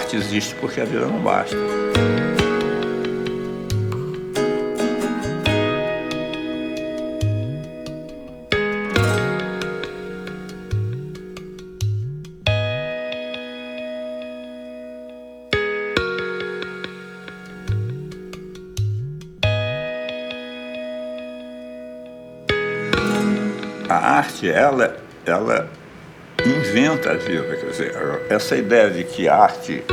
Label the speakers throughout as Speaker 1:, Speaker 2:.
Speaker 1: arte existe porque a vida não basta. A arte, ela inventa a vida, quer dizer, essa ideia de que a arte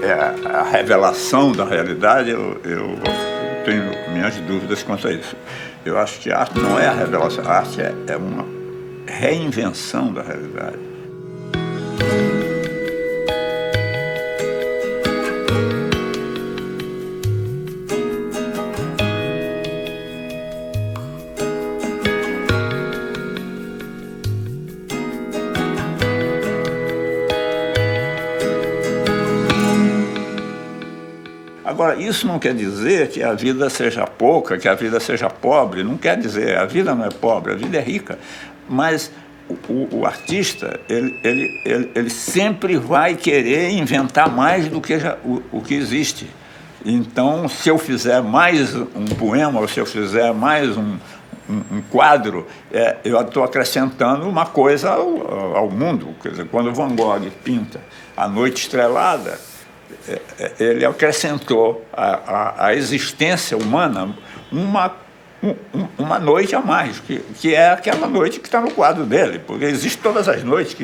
Speaker 1: é a revelação da realidade, eu tenho minhas dúvidas quanto a isso. Eu acho que a arte não é a revelação, a arte é uma reinvenção da realidade. Agora, isso não quer dizer que a vida seja pouca, que a vida seja pobre, não quer dizer, a vida não é pobre, a vida é rica, mas o artista, ele sempre vai querer inventar mais do que o que existe. Então, se eu fizer mais um poema, ou se eu fizer mais um quadro, eu estou acrescentando uma coisa ao mundo. Quer dizer, quando Van Gogh pinta A Noite Estrelada, ele acrescentou à existência humana uma noite a mais, que é aquela noite que está no quadro dele, porque existem todas as noites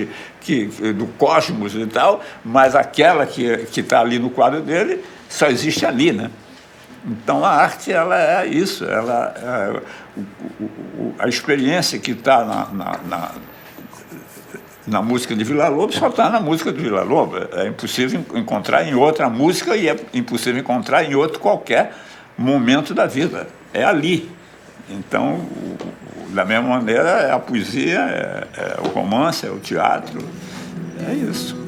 Speaker 1: do cosmos e tal, mas aquela que está ali no quadro dele só existe ali, né? Então a arte, ela é isso, a experiência que está na música de Villa-Lobos só está na música de Villa-Lobos. É impossível encontrar em outra música e é impossível encontrar em outro qualquer momento da vida. É ali. Então, da mesma maneira, é a poesia, é o romance, é o teatro. É isso.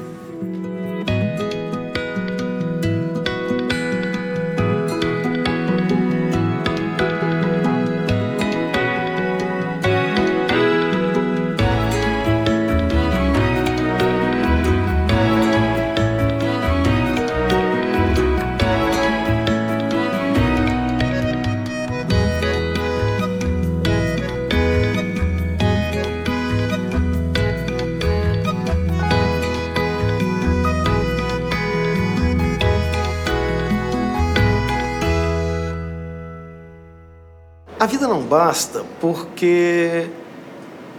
Speaker 2: A vida não basta porque,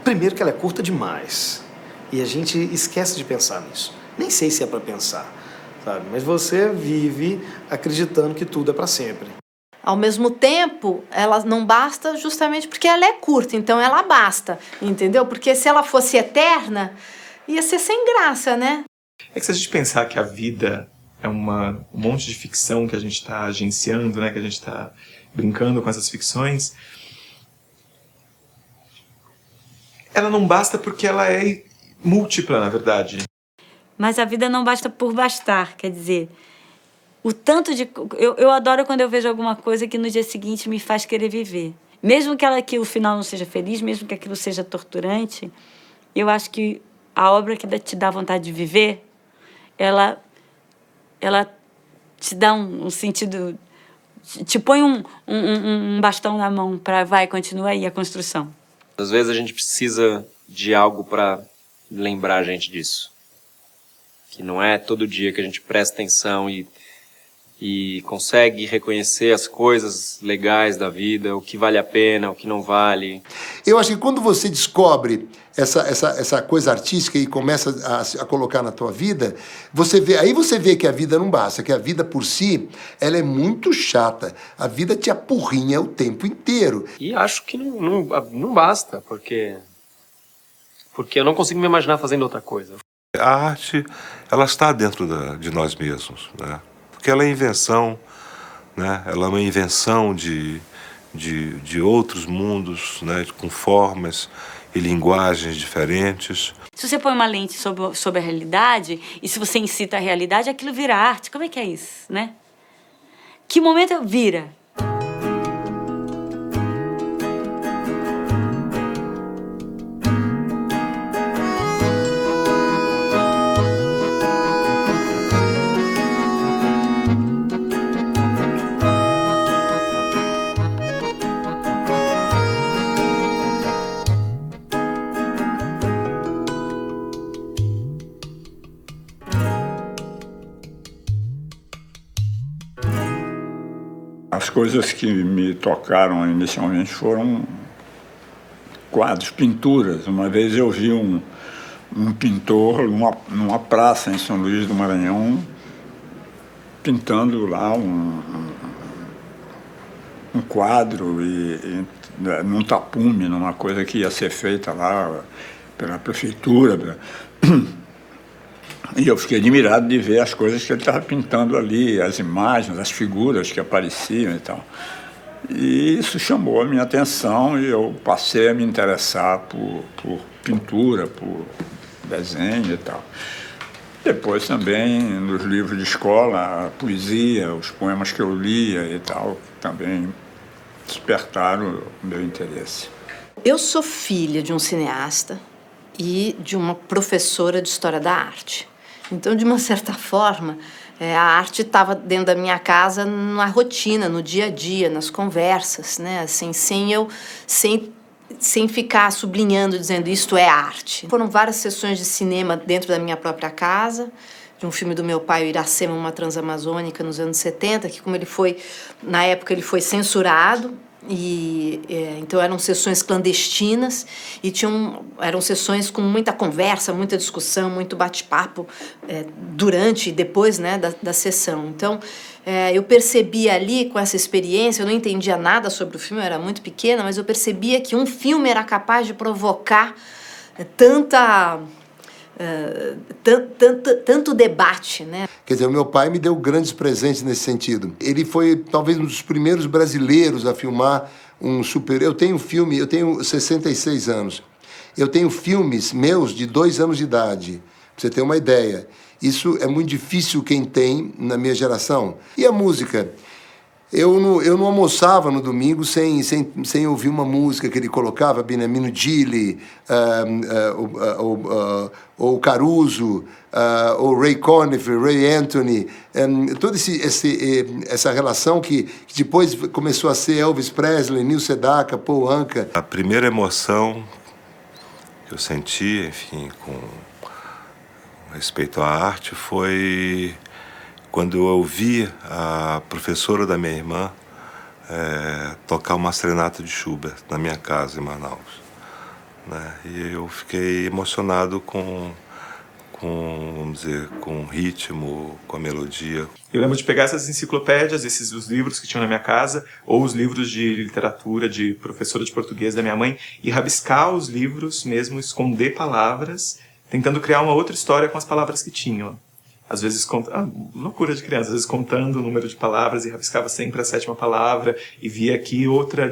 Speaker 2: primeiro, que ela é curta demais. E a gente esquece de pensar nisso. Nem sei se é para pensar, sabe? Mas você vive acreditando que tudo é para sempre.
Speaker 3: Ao mesmo tempo, ela não basta justamente porque ela é curta, então ela basta, entendeu? Porque se ela fosse eterna, ia ser sem graça, né?
Speaker 4: É que se a gente pensar que a vida é um monte de ficção que a gente está agenciando, né? Que a gente está brincando com essas ficções, ela não basta porque ela é múltipla, na verdade.
Speaker 5: Mas a vida não basta por bastar, quer dizer, o tanto de... Eu adoro quando eu vejo alguma coisa que no dia seguinte me faz querer viver. Mesmo que o final não seja feliz, mesmo que aquilo seja torturante, eu acho que a obra que te dá vontade de viver, ela te dá um sentido... Te põe um bastão na mão para continua aí a construção.
Speaker 6: Às vezes a gente precisa de algo para lembrar a gente disso. Que não é todo dia que a gente presta atenção e consegue reconhecer as coisas legais da vida, o que vale a pena, o que não vale.
Speaker 7: Eu acho que quando você descobre essa coisa artística e começa a colocar na tua vida, você vê que a vida não basta, que a vida por si, ela é muito chata. A vida te apurrinha o tempo inteiro.
Speaker 6: E acho que não basta, porque eu não consigo me imaginar fazendo outra coisa.
Speaker 8: A arte, ela está dentro de nós mesmos, né? Porque ela é invenção, né? Ela é uma invenção de outros mundos, né? Com formas e linguagens diferentes.
Speaker 5: Se você põe uma lente sobre a realidade, e se você incita a realidade, aquilo vira arte. Como é que é isso, né? Que momento vira?
Speaker 1: As coisas que me tocaram inicialmente foram quadros, pinturas. Uma vez eu vi um pintor numa praça em São Luís do Maranhão pintando lá um quadro num tapume, numa coisa que ia ser feita lá pela prefeitura. E eu fiquei admirado de ver as coisas que ele estava pintando ali, as imagens, as figuras que apareciam e tal. E isso chamou a minha atenção e eu passei a me interessar por pintura, por desenho e tal. Depois também, nos livros de escola, a poesia, os poemas que eu lia e tal, também despertaram o meu interesse.
Speaker 3: Eu sou filha de um cineasta e de uma professora de História da Arte. Então, de uma certa forma, a arte estava dentro da minha casa na rotina, no dia a dia, nas conversas, né? Assim, sem ficar sublinhando, dizendo isto é arte. Foram várias sessões de cinema dentro da minha própria casa, de um filme do meu pai, o Iracema, uma Transamazônica, nos anos 70, que na época ele foi censurado, então eram sessões clandestinas e eram sessões com muita conversa, muita discussão, muito bate-papo durante e depois, né, da sessão. Então, eu percebia ali, com essa experiência, eu não entendia nada sobre o filme, eu era muito pequena, mas eu percebia que um filme era capaz de provocar tanto debate, né?
Speaker 7: Quer dizer, o meu pai me deu grandes presentes nesse sentido. Ele foi talvez um dos primeiros brasileiros a filmar um super... Eu tenho 66 anos. Eu tenho filmes meus de 2 anos de idade, pra você ter uma ideia. Isso é muito difícil quem tem na minha geração. E a música? Eu não almoçava no domingo sem ouvir uma música que ele colocava, Beniamino Gigli, ou Caruso, ou Ray Conniff, Ray Anthony, toda essa relação que depois começou a ser Elvis Presley, Neil Sedaka, Paul Anka.
Speaker 8: A primeira emoção que eu senti, enfim, com respeito à arte, foi quando eu ouvi a professora da minha irmã tocar uma serenata de Schubert na minha casa em Manaus, né? E eu fiquei emocionado vamos dizer, com o ritmo, com a melodia.
Speaker 4: Eu lembro de pegar essas enciclopédias, os livros que tinham na minha casa, ou os livros de literatura de professora de português da minha mãe, e rabiscar os livros mesmo, esconder palavras, tentando criar uma outra história com as palavras que tinham. Às vezes, loucura de criança, às vezes contando o número de palavras e rabiscava sempre a 7ª palavra e via que outra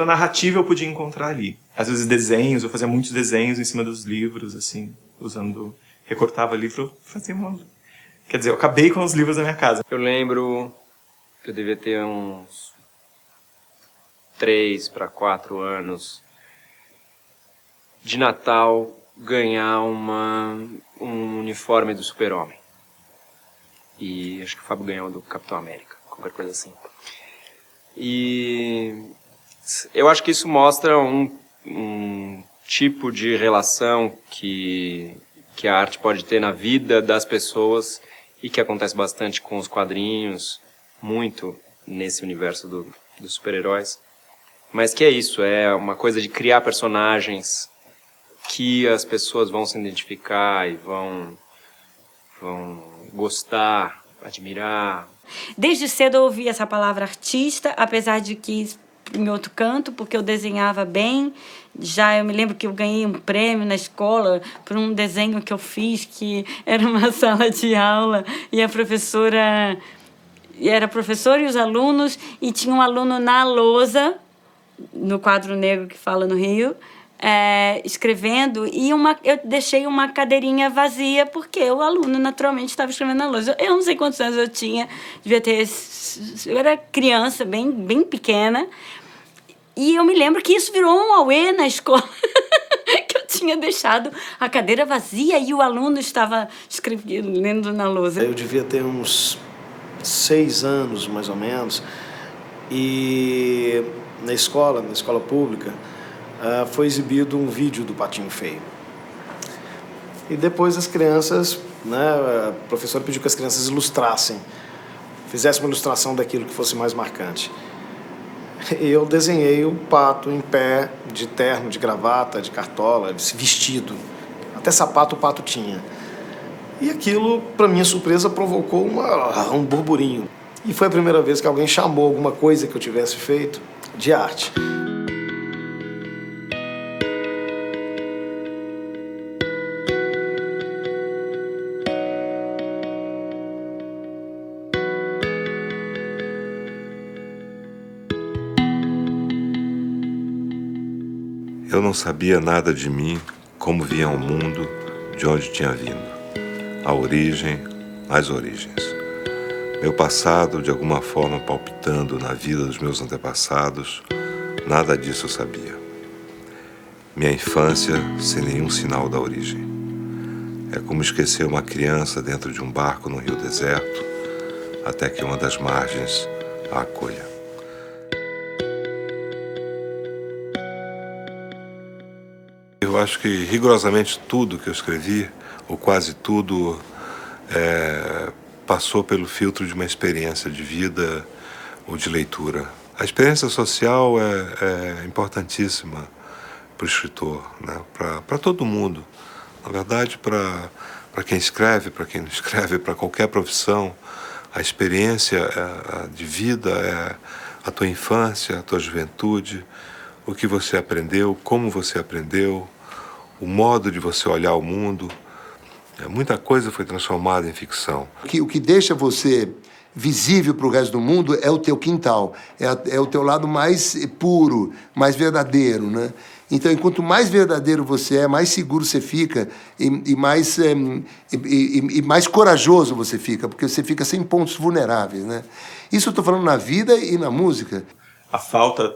Speaker 4: narrativa eu podia encontrar ali. Às vezes desenhos, eu fazia muitos desenhos em cima dos livros, assim, recortava livro, quer dizer, eu acabei com os livros da minha casa.
Speaker 6: Eu lembro que eu devia ter uns 3 para 4 anos, de Natal, ganhar um uniforme do Super-Homem. E acho que o Fábio ganhou do Capitão América, qualquer coisa assim. E eu acho que isso mostra um tipo de relação que a arte pode ter na vida das pessoas e que acontece bastante com os quadrinhos, muito nesse universo dos super-heróis. Mas que é isso, é uma coisa de criar personagens que as pessoas vão se identificar e vão gostar, admirar.
Speaker 5: Desde cedo eu ouvi essa palavra artista, apesar de que em outro canto, porque eu desenhava bem. Já eu me lembro que eu ganhei um prêmio na escola por um desenho que eu fiz, que era uma sala de aula e a professora... Era a professora e os alunos, e tinha um aluno na lousa, no quadro negro que fala no Rio, escrevendo, e eu deixei uma cadeirinha vazia porque o aluno naturalmente estava escrevendo na lousa. Eu não sei quantos anos eu tinha, devia ter... Eu era criança, bem pequena, e eu me lembro que isso virou um auê na escola, que eu tinha deixado a cadeira vazia e o aluno estava lendo na lousa.
Speaker 2: Eu devia ter uns 6 anos, mais ou menos, e na escola pública, foi exibido um vídeo do Patinho Feio. E depois as crianças, né, a professora pediu que as crianças ilustrassem fizesse uma ilustração daquilo que fosse mais marcante. E eu desenhei o pato em pé, de terno, de gravata, de cartola, vestido. Até sapato o pato tinha. E aquilo, para minha surpresa, provocou um burburinho. E foi a primeira vez que alguém chamou alguma coisa que eu tivesse feito de arte.
Speaker 8: Eu não sabia nada de mim, como vinha ao mundo, de onde tinha vindo. A origem, as origens. Meu passado, de alguma forma, palpitando na vida dos meus antepassados, nada disso eu sabia. Minha infância, sem nenhum sinal da origem. É como esquecer uma criança dentro de um barco no rio deserto, até que uma das margens a acolha. Eu acho que rigorosamente tudo que eu escrevi, ou quase tudo, passou pelo filtro de uma experiência de vida ou de leitura. A experiência social é importantíssima para o escritor, né? Para todo mundo. Na verdade, para quem escreve, para quem não escreve, para qualquer profissão, a experiência de vida é a tua infância, a tua juventude, o que você aprendeu, como você aprendeu, o modo de você olhar o mundo. Muita coisa foi transformada em ficção.
Speaker 7: O que deixa você visível para o resto do mundo é o teu quintal, é o teu lado mais puro, mais verdadeiro, né? Então, enquanto mais verdadeiro você é, mais seguro você fica e mais corajoso você fica, porque você fica sem pontos vulneráveis, né? Isso eu estou falando na vida e na música.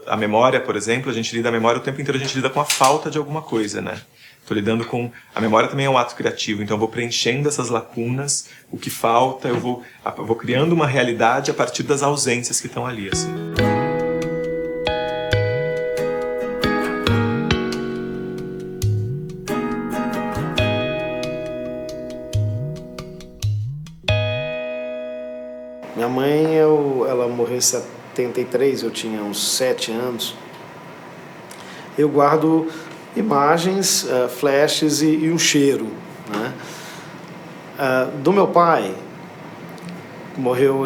Speaker 4: A memória, por exemplo, a gente lida a memória o tempo inteiro, a gente lida com a falta de alguma coisa, né? Estou lidando com... A memória também é um ato criativo, então eu vou preenchendo essas lacunas, o que falta, eu vou criando uma realidade a partir das ausências que estão ali, assim.
Speaker 2: Minha mãe, ela morreu em 73, eu tinha uns 7 anos. Eu guardo imagens, flashes e um cheiro, né? Do meu pai, morreu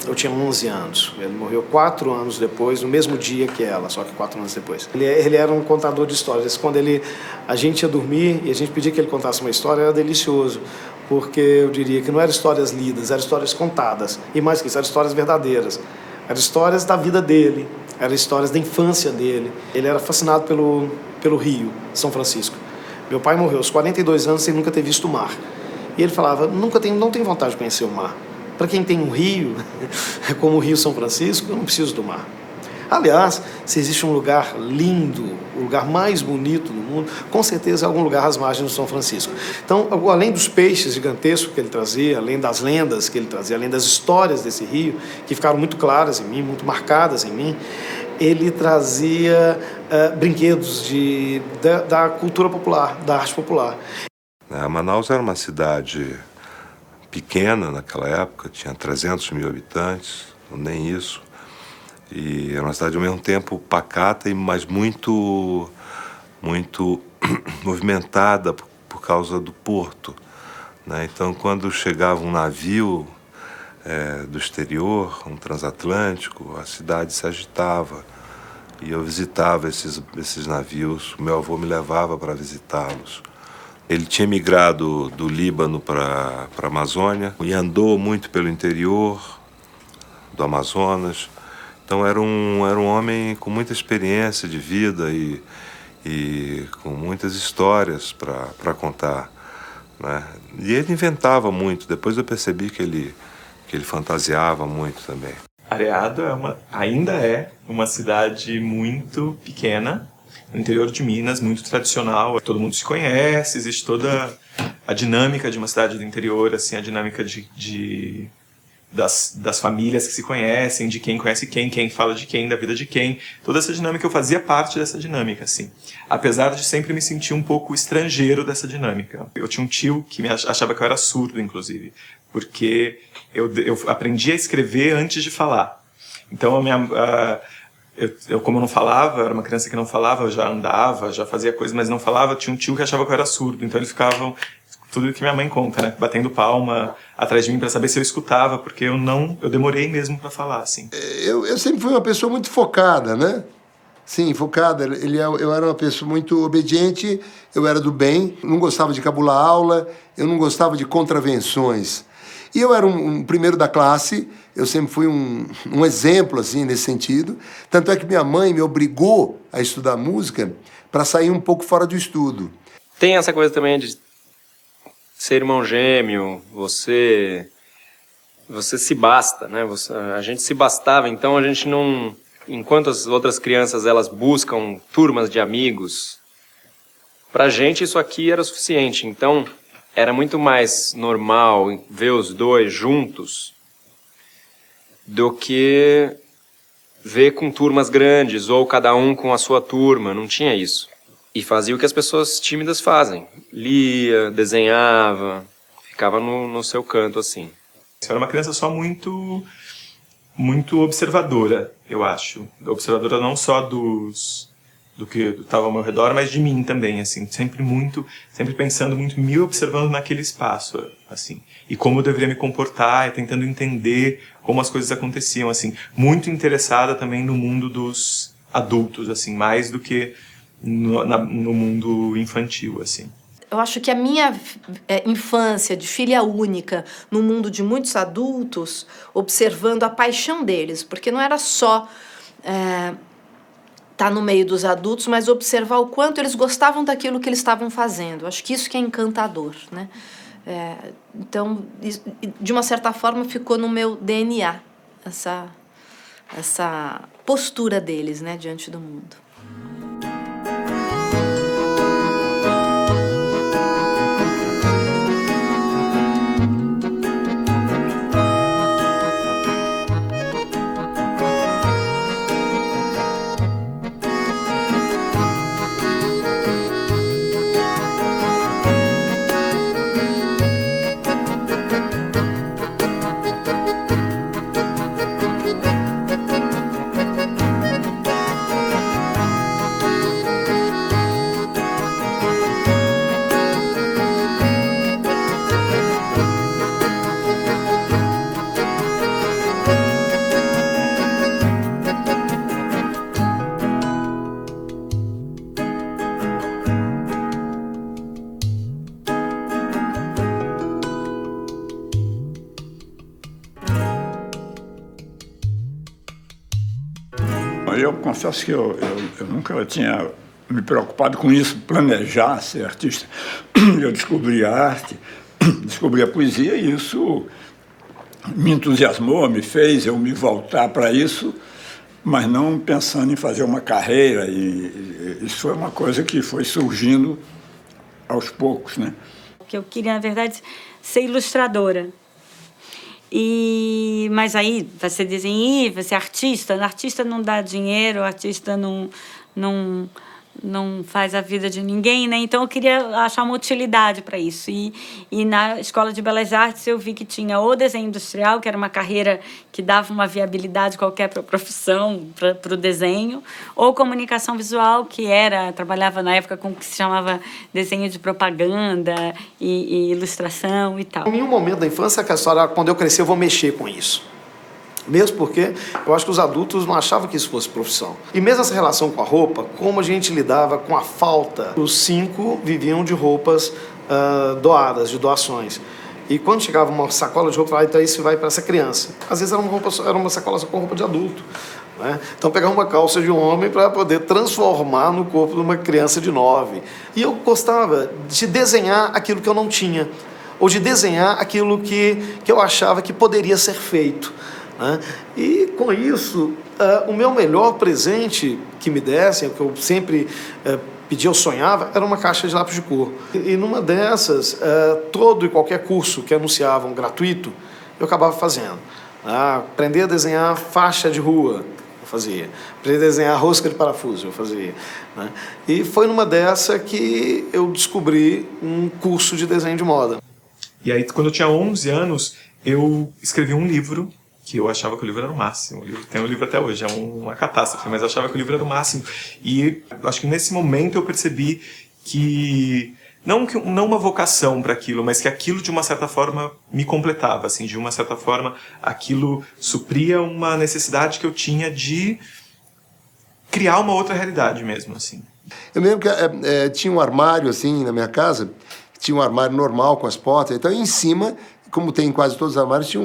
Speaker 2: eu tinha 11 anos. Ele morreu 4 anos depois, no mesmo dia que ela, só que 4 anos depois. Ele era um contador de histórias. Quando a gente ia dormir e a gente pedia que ele contasse uma história, era delicioso, porque eu diria que não eram histórias lidas, eram histórias contadas. E mais que isso, eram histórias verdadeiras. Eram histórias da vida dele, eram histórias da infância dele. Ele era fascinado pelo Rio, São Francisco. Meu pai morreu aos 42 anos sem nunca ter visto o mar. E ele falava, não tenho vontade de conhecer o mar. Para quem tem um rio, como o Rio São Francisco, eu não preciso do mar. Aliás, se existe um lugar lindo, o lugar mais bonito do mundo, com certeza é algum lugar às margens do São Francisco. Então, além dos peixes gigantescos que ele trazia, além das lendas que ele trazia, além das histórias desse rio, que ficaram muito claras em mim, muito marcadas em mim, ele trazia brinquedos da cultura popular, da arte popular.
Speaker 8: Manaus era uma cidade pequena naquela época, tinha 300 mil habitantes, nem isso. E era uma cidade ao mesmo tempo pacata, mas muito movimentada por causa do porto, né? Então, quando chegava um navio do exterior, um transatlântico, a cidade se agitava. E eu visitava esses navios, o meu avô me levava para visitá-los. Ele tinha migrado do Líbano para a Amazônia e andou muito pelo interior do Amazonas. Então era um homem com muita experiência de vida e com muitas histórias para contar, né? E ele inventava muito. Depois eu percebi que ele fantasiava muito também.
Speaker 4: Areado ainda é uma cidade muito pequena, no interior de Minas, muito tradicional. Todo mundo se conhece, existe toda a dinâmica de uma cidade do interior, assim, a dinâmica das famílias que se conhecem, de quem conhece quem fala de quem, da vida de quem. Toda essa dinâmica, eu fazia parte dessa dinâmica, assim. Apesar de sempre me sentir um pouco estrangeiro dessa dinâmica. Eu tinha um tio que achava que eu era surdo, inclusive, porque eu aprendi a escrever antes de falar. Então, eu como eu não falava, era uma criança que não falava, eu já andava, já fazia coisas, mas não falava, tinha um tio que achava que eu era surdo, então eles ficavam, tudo que minha mãe conta, né, batendo palma atrás de mim para saber se eu escutava, porque eu demorei mesmo para falar, assim.
Speaker 7: Eu sempre fui uma pessoa muito focada, né? Sim, focada. Eu era uma pessoa muito obediente, eu era do bem, não gostava de cabular aula, eu não gostava de contravenções. E eu era um primeiro da classe, eu sempre fui um exemplo, assim, nesse sentido. Tanto é que minha mãe me obrigou a estudar música para sair um pouco fora do estudo.
Speaker 6: Tem essa coisa também de ser irmão gêmeo, você se basta, né? A gente se bastava, então a gente não... Enquanto as outras crianças, elas buscam turmas de amigos, pra gente isso aqui era suficiente. Então, era muito mais normal ver os dois juntos do que ver com turmas grandes ou cada um com a sua turma. Não tinha isso. E fazia o que as pessoas tímidas fazem. Lia, desenhava, ficava no seu canto, assim.
Speaker 4: Eu era uma criança só muito observadora, eu acho. Observadora não só do que estava ao meu redor, mas de mim também, assim. Sempre pensando muito, me observando naquele espaço, assim. E como eu deveria me comportar, e tentando entender como as coisas aconteciam, assim. Muito interessada também no mundo dos adultos, assim, mais do que no mundo infantil, assim.
Speaker 3: Eu acho que a minha infância de filha única no mundo de muitos adultos, observando a paixão deles, porque não era só estar no meio dos adultos, mas observar o quanto eles gostavam daquilo que eles estavam fazendo. Acho que isso que é encantador, né? Então, de uma certa forma, ficou no meu DNA essa postura deles, né, diante do mundo.
Speaker 1: Eu confesso que eu nunca tinha me preocupado com isso, planejar ser artista. Eu descobri a arte, descobri a poesia e isso me entusiasmou, me fez eu me voltar para isso, mas não pensando em fazer uma carreira. E isso foi uma coisa que foi surgindo aos poucos, né?
Speaker 5: Porque eu queria, na verdade, ser ilustradora. Mas aí vai ser desenhista, vai ser artista. Artista não dá dinheiro, artista não faz a vida de ninguém, né? Então eu queria achar uma utilidade para isso. E na Escola de Belas Artes eu vi que tinha o desenho industrial, que era uma carreira que dava uma viabilidade qualquer para a profissão, para o desenho, ou comunicação visual, que trabalhava na época com o que se chamava desenho de propaganda e ilustração e tal.
Speaker 2: Em um momento da infância, que a história, quando eu crescer, eu vou mexer com isso. Mesmo porque eu acho que os adultos não achavam que isso fosse profissão. E mesmo essa relação com a roupa, como a gente lidava com a falta. Os 5 viviam de roupas doadas, de doações. E quando chegava uma sacola de roupa, então isso vai para essa criança. Às vezes era uma sacola só com roupa de adulto, né? Então pegava uma calça de um homem para poder transformar no corpo de uma criança de 9. E eu gostava de desenhar aquilo que eu não tinha. Ou de desenhar aquilo que eu achava que poderia ser feito. E com isso, o meu melhor presente que me dessem, o que eu sempre pedia, eu sonhava, era uma caixa de lápis de cor. E numa dessas, todo e qualquer curso que anunciavam gratuito, eu acabava fazendo. Aprender a desenhar faixa de rua, eu fazia. Aprender a desenhar rosca de parafuso, eu fazia. E foi numa dessa que eu descobri um curso de desenho de moda.
Speaker 4: E aí, quando eu tinha 11 anos, eu escrevi um livro, que eu achava que o livro era o máximo. Tem um livro até hoje, é uma catástrofe, mas eu achava que o livro era o máximo. E acho que nesse momento eu percebi que não uma vocação para aquilo, mas que aquilo de uma certa forma me completava, assim, de uma certa forma aquilo supria uma necessidade que eu tinha de criar uma outra realidade mesmo, assim.
Speaker 7: Eu lembro que tinha um armário assim na minha casa, tinha um armário normal com as portas, então em cima, como tem em quase todos os armários, tinha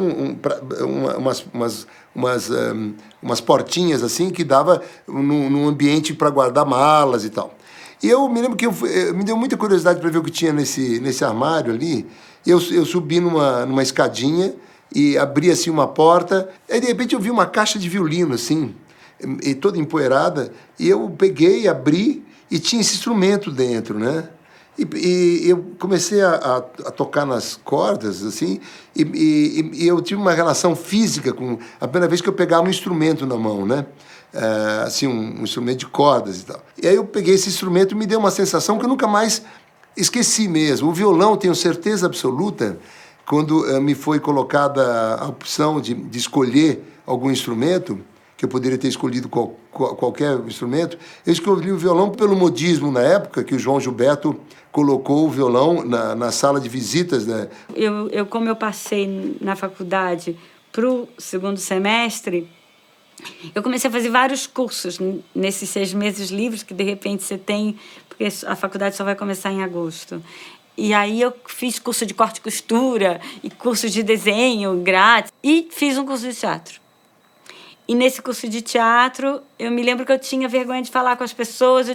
Speaker 7: umas portinhas assim que dava num ambiente para guardar malas e tal. E eu me lembro que me deu muita curiosidade para ver o que tinha nesse armário ali. Eu subi numa escadinha e abri assim uma porta, e de repente eu vi uma caixa de violino assim, e toda empoeirada, e eu peguei, abri e tinha esse instrumento dentro, né? E eu comecei a tocar nas cordas, assim, e eu tive uma relação física com a primeira vez que eu pegava um instrumento na mão, né? Assim, um instrumento de cordas e tal. E aí eu peguei esse instrumento e me deu uma sensação que eu nunca mais esqueci mesmo. O violão, tenho certeza absoluta, quando me foi colocada a opção de escolher algum instrumento, que eu poderia ter escolhido qualquer instrumento, eu escolhi o violão pelo modismo na época, que o João Gilberto colocou o violão na sala de visitas. Né?
Speaker 5: Como eu passei na faculdade para o segundo semestre, eu comecei a fazer vários cursos nesses 6 meses livres que, de repente, você tem, porque a faculdade só vai começar em agosto. E aí eu fiz curso de corte e costura e curso de desenho grátis e fiz um curso de teatro. E nesse curso de teatro, eu me lembro que eu tinha vergonha de falar com as pessoas,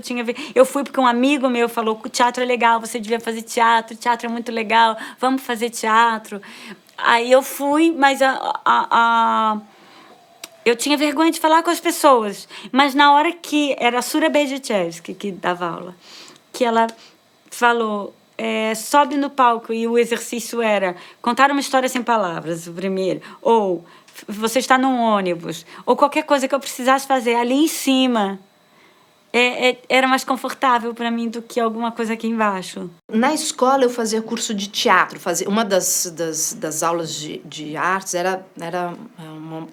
Speaker 5: eu fui porque um amigo meu falou: o teatro é legal, você devia fazer teatro é muito legal, vamos fazer teatro. Aí eu fui, mas eu tinha vergonha de falar com as pessoas. Mas na hora que era a Sura Berdichevsky que dava aula, que ela falou... sobe no palco, e o exercício era contar uma história sem palavras, o primeiro, ou você está num ônibus, ou qualquer coisa que eu precisasse fazer ali em cima, era mais confortável para mim do que alguma coisa aqui embaixo.
Speaker 3: Na escola eu fazia curso de teatro, uma das aulas de artes era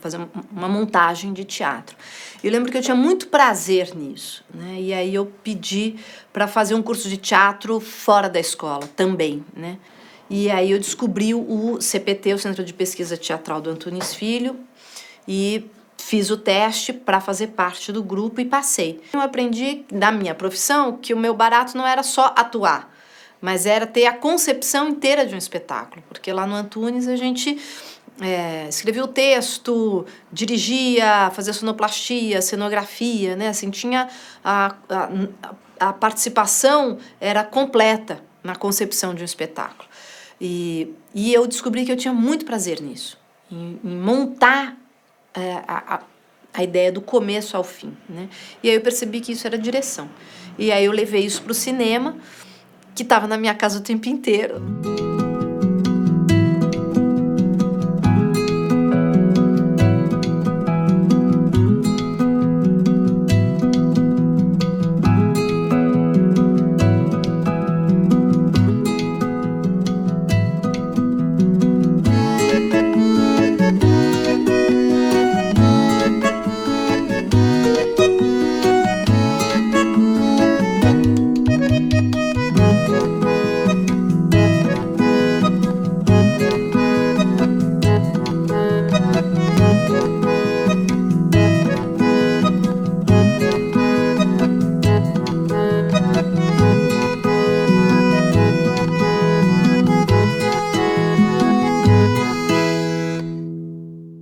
Speaker 3: fazer uma montagem de teatro. Eu lembro que eu tinha muito prazer nisso, né? E aí eu pedi para fazer um curso de teatro fora da escola também, né? E aí eu descobri o CPT, o Centro de Pesquisa Teatral do Antunes Filho, e fiz o teste para fazer parte do grupo e passei. Eu aprendi da minha profissão que o meu barato não era só atuar, mas era ter a concepção inteira de um espetáculo, porque lá no Antunes a gente escrevia o texto, dirigia, fazia sonoplastia, cenografia, né? Assim, tinha a participação era completa na concepção de um espetáculo. E eu descobri que eu tinha muito prazer nisso, em montar a ideia do começo ao fim, né? E aí eu percebi que isso era direção. E aí eu levei isso para o cinema, que estava na minha casa o tempo inteiro.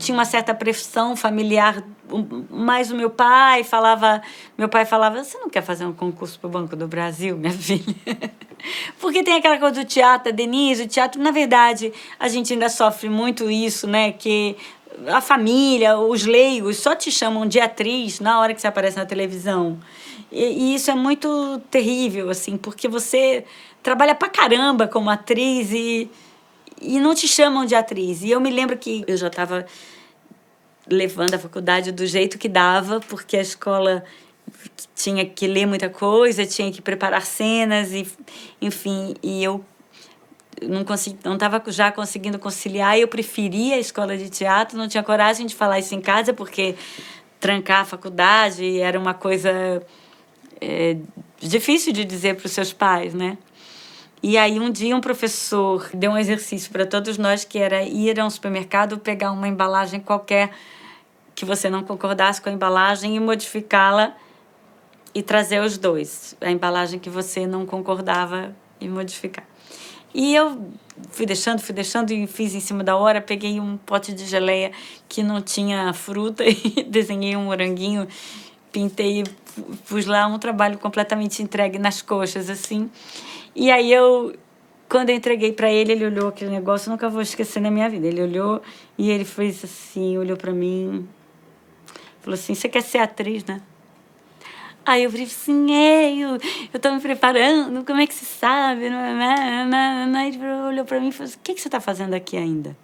Speaker 5: Uma certa pressão familiar, mas o meu pai falava, você não quer fazer um concurso para o Banco do Brasil, minha filha? Porque tem aquela coisa do teatro, Denise, o teatro, na verdade, a gente ainda sofre muito isso, né, que a família, os leigos só te chamam de atriz na hora que você aparece na televisão. E isso é muito terrível, assim, porque você trabalha pra caramba como atriz e não te chamam de atriz. E eu me lembro que eu já estava levando a faculdade do jeito que dava, porque a escola tinha que ler muita coisa, tinha que preparar cenas, e, enfim, e eu não estava já conseguindo conciliar, e eu preferia a escola de teatro, não tinha coragem de falar isso em casa, porque trancar a faculdade era uma coisa difícil de dizer para os seus pais, né? E aí um dia um professor deu um exercício para todos nós, que era ir a um supermercado, pegar uma embalagem qualquer que você não concordasse com a embalagem e modificá-la e trazer os dois. A embalagem que você não concordava e modificar. E eu fui deixando e fiz em cima da hora. Peguei um pote de geleia que não tinha fruta e desenhei um moranguinho, pintei, pus lá um trabalho completamente entregue nas coxas, assim. E aí quando eu entreguei para ele, ele olhou aquele negócio, nunca vou esquecer na minha vida. Ele olhou e ele fez assim, olhou para mim, falou assim: você quer ser atriz, né? Aí eu falei assim: eu tô me preparando, como é que você sabe? Aí ele olhou para mim e falou assim: o que você tá fazendo aqui ainda?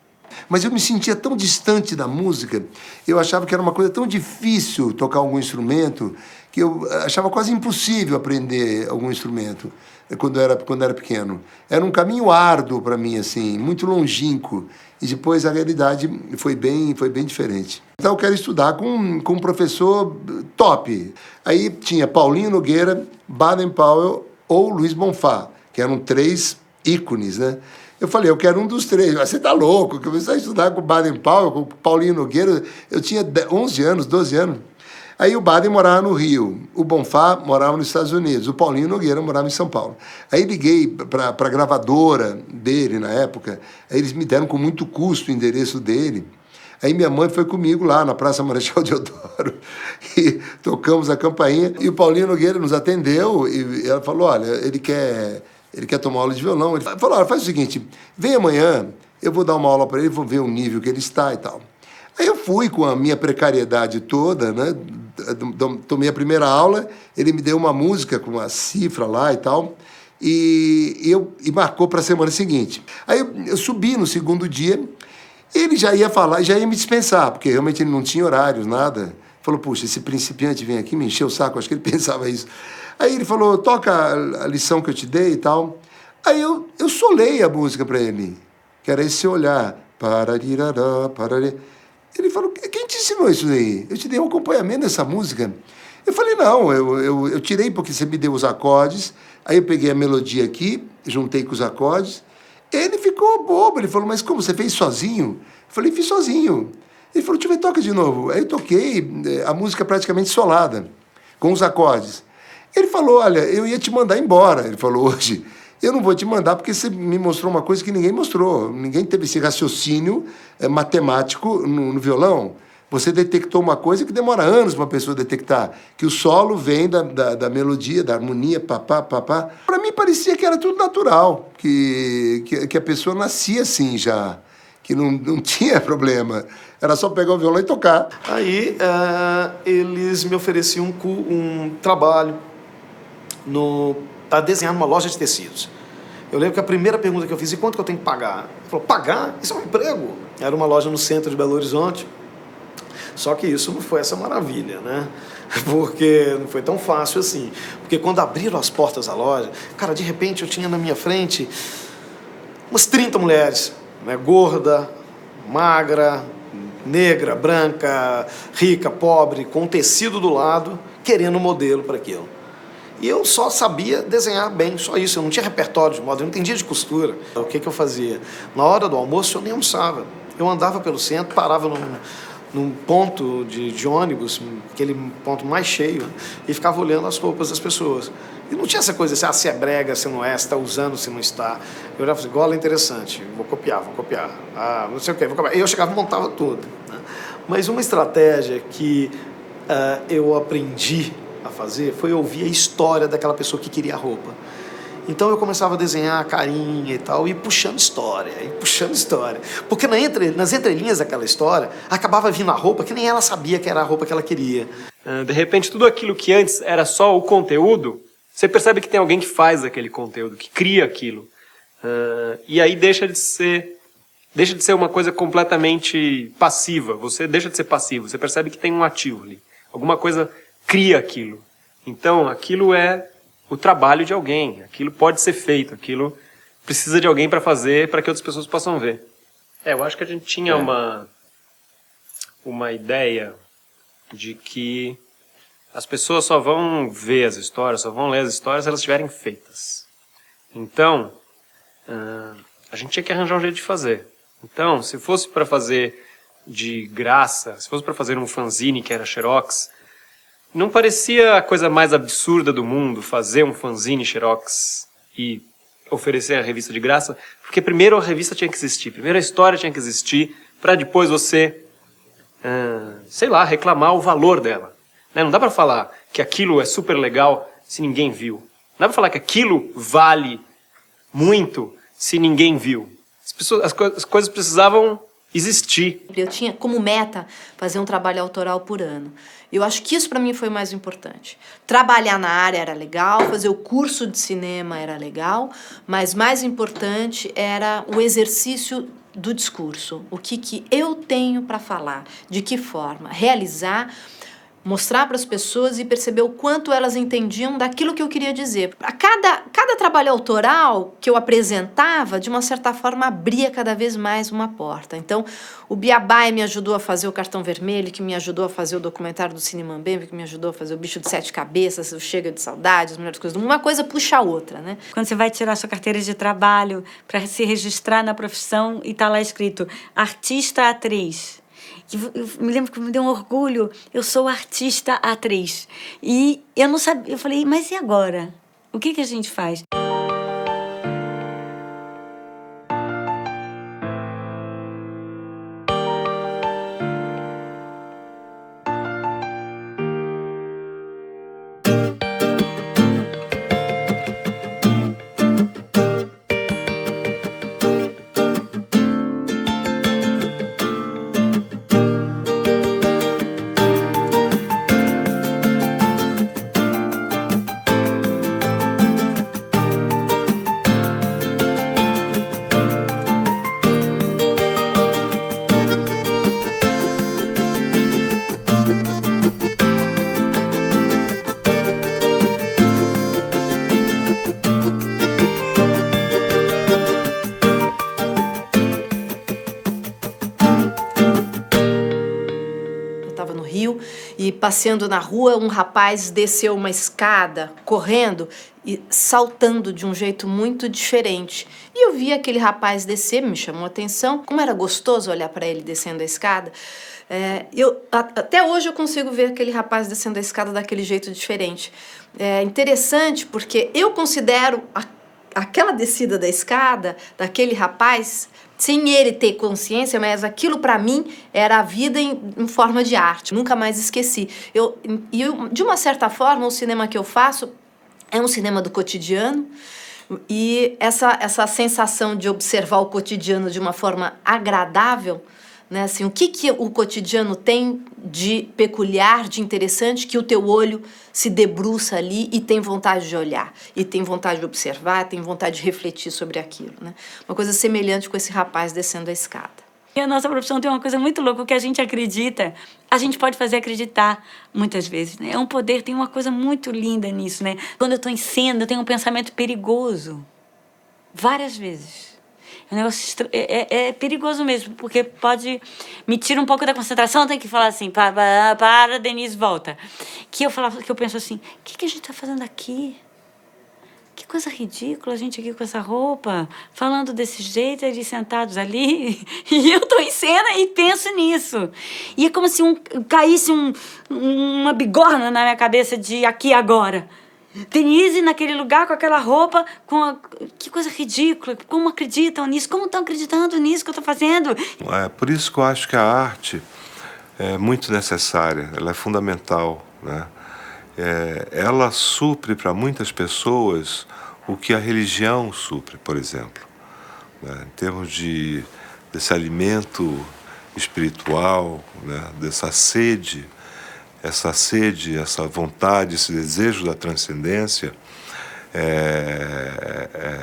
Speaker 7: Mas eu me sentia tão distante da música, eu achava que era uma coisa tão difícil tocar algum instrumento, que eu achava quase impossível aprender algum instrumento quando era pequeno. Era um caminho árduo para mim, assim, muito longínquo. E depois a realidade foi bem diferente. Então eu quero estudar com um professor top. Aí tinha Paulinho Nogueira, Baden Powell ou Luiz Bonfá, que eram 3 ícones, né? Eu falei, eu quero um dos 3. Você tá louco? Que eu comecei a estudar com o Baden Powell, com o Paulinho Nogueira. Eu tinha 11 anos, 12 anos. Aí o Baden morava no Rio, o Bonfá morava nos Estados Unidos, o Paulinho Nogueira morava em São Paulo. Aí liguei para a gravadora dele na época, aí eles me deram com muito custo o endereço dele. Aí minha mãe foi comigo lá na Praça Marechal Deodoro e tocamos a campainha. E o Paulinho Nogueira nos atendeu e ela falou, olha, ele quer tomar aula de violão. Ele falou, olha, faz o seguinte, vem amanhã, eu vou dar uma aula para ele, vou ver o nível que ele está e tal. Aí eu fui com a minha precariedade toda, né? Tomei a primeira aula, ele me deu uma música com uma cifra lá e tal, e marcou para a semana seguinte. Aí eu subi no segundo dia, ele já ia falar, já ia me dispensar, porque realmente ele não tinha horários, nada. Falou, puxa, esse principiante vem aqui me encheu o saco, acho que ele pensava isso. Aí ele falou, toca a lição que eu te dei e tal. Aí eu solei a música para ele, que era esse olhar. Pararirará, pararirá. Ele falou, quem te ensinou isso aí? Eu te dei um acompanhamento dessa música. Eu falei, não, eu tirei porque você me deu os acordes, aí eu peguei a melodia aqui, juntei com os acordes. Ele ficou bobo, ele falou, mas como, você fez sozinho? Eu falei, fiz sozinho. Ele falou, deixa eu ver, toca de novo. Aí eu toquei a música praticamente solada, com os acordes. Ele falou, olha, eu ia te mandar embora. Ele falou, hoje, eu não vou te mandar porque você me mostrou uma coisa que ninguém mostrou. Ninguém teve esse raciocínio matemático no violão. Você detectou uma coisa que demora anos para uma pessoa detectar, que o solo vem da melodia, da harmonia, papá, papá. Para mim parecia que era tudo natural, que a pessoa nascia assim já, que não tinha problema. Era só pegar o violão e tocar.
Speaker 2: Aí eles me ofereciam um trabalho para desenhar numa loja de tecidos. Eu lembro que a primeira pergunta que eu fiz, e quanto que eu tenho que pagar? Ele falou, pagar? Isso é um emprego. Era uma loja no centro de Belo Horizonte. Só que isso não foi essa maravilha, né? Porque não foi tão fácil assim. Porque quando abriram as portas da loja, cara, de repente eu tinha na minha frente umas 30 mulheres, né? Gorda, magra, negra, branca, rica, pobre, com um tecido do lado, querendo um modelo para aquilo. E eu só sabia desenhar bem, só isso. Eu não tinha repertório de moda, eu não entendia de costura. O que eu fazia? Na hora do almoço eu nem almoçava. Eu andava pelo centro, parava num ponto de ônibus, aquele ponto mais cheio, e ficava olhando as roupas das pessoas. E não tinha essa coisa assim, se é brega, se não é, se está usando, se não está. Eu olhava assim, gola é interessante, vou copiar. Não sei o quê, vou copiar. E eu chegava e montava tudo, né? Mas uma estratégia que eu aprendi a fazer foi ouvir a história daquela pessoa que queria a roupa. Então eu começava a desenhar a carinha e tal, e puxando história. Porque nas entrelinhas daquela história, acabava vindo a roupa que nem ela sabia que era a roupa que ela queria.
Speaker 6: De repente, tudo aquilo que antes era só o conteúdo, você percebe que tem alguém que faz aquele conteúdo, que cria aquilo. E aí deixa de ser uma coisa completamente passiva. Você deixa de ser passivo, você percebe que tem um ativo ali. Alguma coisa cria aquilo. Então, aquilo é o trabalho de alguém, aquilo pode ser feito, aquilo precisa de alguém para fazer, para que outras pessoas possam ver. Eu acho que a gente tinha uma ideia de que as pessoas só vão ver as histórias, só vão ler as histórias se elas estiverem feitas. Então, a gente tinha que arranjar um jeito de fazer. Então, se fosse para fazer de graça, se fosse para fazer um fanzine que era xerox, não parecia a coisa mais absurda do mundo fazer um fanzine xerox e oferecer a revista de graça, porque primeiro a revista tinha que existir, primeiro a história tinha que existir, para depois você, sei lá, reclamar o valor dela. Né? Não dá para falar que aquilo é super legal se ninguém viu. Não dá para falar que aquilo vale muito se ninguém viu. As coisas precisavam existir.
Speaker 3: Eu tinha como meta fazer um trabalho autoral por ano. Eu acho que isso para mim foi o mais importante. Trabalhar na área era legal, fazer o curso de cinema era legal, mas mais importante era o exercício do discurso. O que eu tenho para falar, de que forma, realizar, mostrar para as pessoas e perceber o quanto elas entendiam daquilo que eu queria dizer. A cada trabalho autoral que eu apresentava, de uma certa forma, abria cada vez mais uma porta. Então, o Biabai me ajudou a fazer o Cartão Vermelho, que me ajudou a fazer o documentário do Cine Mambembe, que me ajudou a fazer o Bicho de Sete Cabeças, o Chega de Saudade, as melhores coisas do mundo. Uma coisa puxa a outra, né?
Speaker 5: Quando você vai tirar sua carteira de trabalho para se registrar na profissão e tá lá escrito artista atriz. Eu me lembro que me deu um orgulho, eu sou artista atriz. E eu não sabia, eu falei, mas e agora? O que a gente faz?
Speaker 3: E passeando na rua, um rapaz desceu uma escada, correndo e saltando de um jeito muito diferente. E eu vi aquele rapaz descer, me chamou a atenção. Como era gostoso olhar para ele descendo a escada. Até hoje eu consigo ver aquele rapaz descendo a escada daquele jeito diferente. É interessante porque eu considero aquela descida da escada, daquele rapaz, sem ele ter consciência, mas aquilo para mim era a vida em forma de arte. Nunca mais esqueci. De uma certa forma, o cinema que eu faço é um cinema do cotidiano, e essa sensação de observar o cotidiano de uma forma agradável, né? Assim, o que o cotidiano tem de peculiar, de interessante, que o teu olho se debruça ali e tem vontade de olhar, e tem vontade de observar, tem vontade de refletir sobre aquilo, né? Uma coisa semelhante com esse rapaz descendo a escada.
Speaker 5: E a nossa profissão tem uma coisa muito louca, o que a gente acredita, a gente pode fazer acreditar muitas vezes, né? É um poder, tem uma coisa muito linda nisso, né? Quando eu estou em cena, eu tenho um pensamento perigoso, várias vezes. O negócio é perigoso mesmo, porque pode me tira um pouco da concentração, tem que falar assim, para, Denise, volta. Que eu penso assim, o que a gente está fazendo aqui? Que coisa ridícula, a gente aqui com essa roupa, falando desse jeito, eles sentados ali, e eu tô em cena e penso nisso. E é como se caísse uma bigorna na minha cabeça de aqui e agora. Denise naquele lugar com aquela roupa, que coisa ridícula, como acreditam nisso, como estão acreditando nisso que eu estou fazendo?
Speaker 8: É por isso que eu acho que a arte é muito necessária, ela é fundamental, né? Ela supre para muitas pessoas o que a religião supre, por exemplo, né? Em termos desse alimento espiritual, né? Dessa sede, essa vontade, esse desejo da transcendência,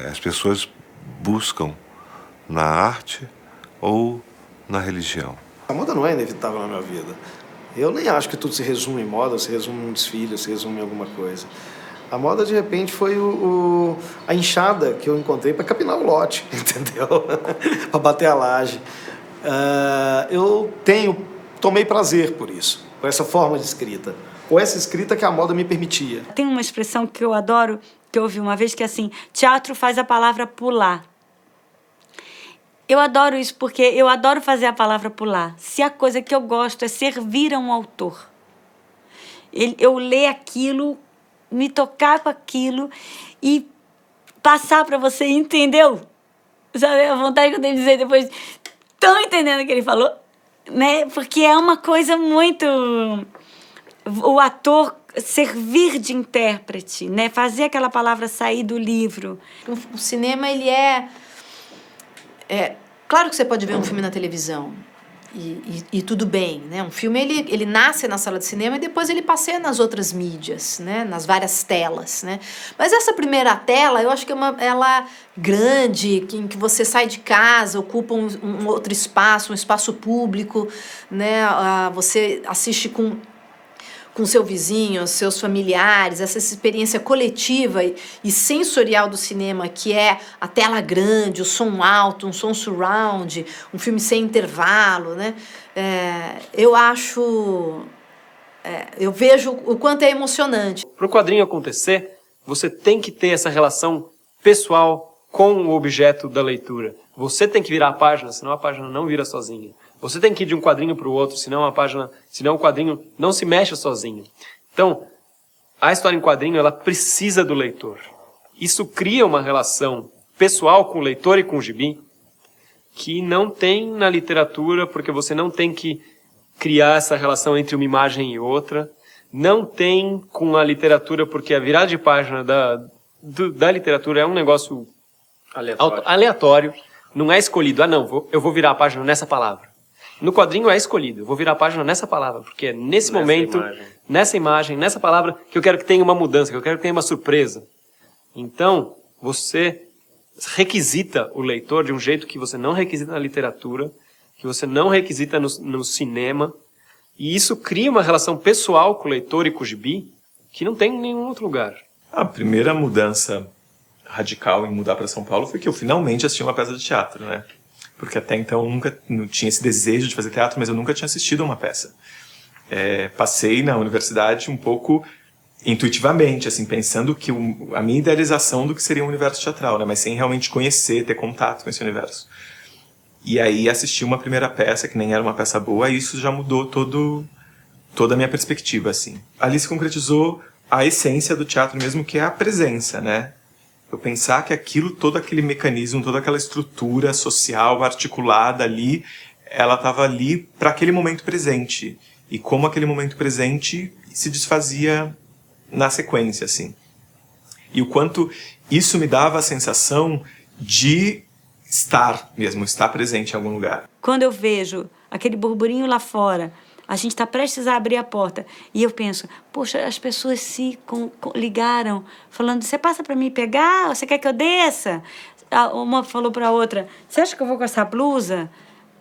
Speaker 8: as pessoas buscam na arte ou na religião.
Speaker 2: A moda não é inevitável na minha vida. Eu nem acho que tudo se resume em moda, se resume em um desfile, se resume em alguma coisa. A moda, de repente, foi a enxada que eu encontrei para capinar o lote, entendeu? Para bater a laje. Eu tomei prazer por isso, por essa forma de escrita. Ou essa escrita que a moda me permitia.
Speaker 5: Tem uma expressão que eu adoro, que eu ouvi uma vez, que é assim: teatro faz a palavra pular. Eu adoro isso porque eu adoro fazer a palavra pular. Se a coisa que eu gosto é servir a um autor, eu ler aquilo, me tocar com aquilo e passar para você, entendeu? Sabe a vontade que eu tenho de dizer depois? Estão entendendo o que ele falou? Né? Porque é uma coisa muito... O ator servir de intérprete, né? Fazer aquela palavra sair do livro.
Speaker 3: O cinema, ele claro que você pode ver um filme na televisão e tudo bem, né? Um filme, ele nasce na sala de cinema e depois ele passeia nas outras mídias, né? Nas várias telas, né? Mas essa primeira tela, eu acho que ela grande, em que você sai de casa, ocupa um outro espaço, um espaço público, né? Você assiste com seu vizinho, seus familiares, essa experiência coletiva e sensorial do cinema, que é a tela grande, o som alto, um som surround, um filme sem intervalo, né? Eu vejo o quanto é emocionante.
Speaker 6: Para o quadrinho acontecer, você tem que ter essa relação pessoal com o objeto da leitura. Você tem que virar a página, senão a página não vira sozinha. Você tem que ir de um quadrinho para o outro, senão o quadrinho não se mexe sozinho. Então, a história em quadrinho, ela precisa do leitor. Isso cria uma relação pessoal com o leitor e com o gibi que não tem na literatura, porque você não tem que criar essa relação entre uma imagem e outra. Não tem com a literatura, porque a virada de página da literatura é um negócio aleatório. Não é escolhido. Eu vou virar a página nessa palavra. No quadrinho é escolhido. Eu vou virar a página nessa palavra, porque é nesse momento, nessa imagem, nessa palavra, que eu quero que tenha uma mudança, que eu quero que tenha uma surpresa. Então, você requisita o leitor de um jeito que você não requisita na literatura, que você não requisita no cinema, e isso cria uma relação pessoal com o leitor e com o gibi que não tem em nenhum outro lugar.
Speaker 4: A primeira mudança radical em mudar para São Paulo foi que eu finalmente assisti uma peça de teatro, né? Porque até então eu nunca não tinha esse desejo de fazer teatro, mas eu nunca tinha assistido a uma peça. Passei na universidade um pouco intuitivamente, assim, pensando que a minha idealização do que seria um universo teatral, né? Mas sem realmente conhecer, ter contato com esse universo. E aí assisti uma primeira peça, que nem era uma peça boa, e isso já mudou toda a minha perspectiva, assim. Ali se concretizou a essência do teatro mesmo, que é a presença, né? Eu pensar que todo aquele mecanismo, toda aquela estrutura social articulada ali, ela estava ali para aquele momento presente. E como aquele momento presente se desfazia na sequência, assim. E o quanto isso me dava a sensação de estar presente em algum lugar.
Speaker 5: Quando eu vejo aquele burburinho lá fora, a gente está prestes a abrir a porta e eu penso, poxa, as pessoas se ligaram, falando, você passa para mim pegar? Você quer que eu desça? Uma falou para a outra, você acha que eu vou com essa blusa?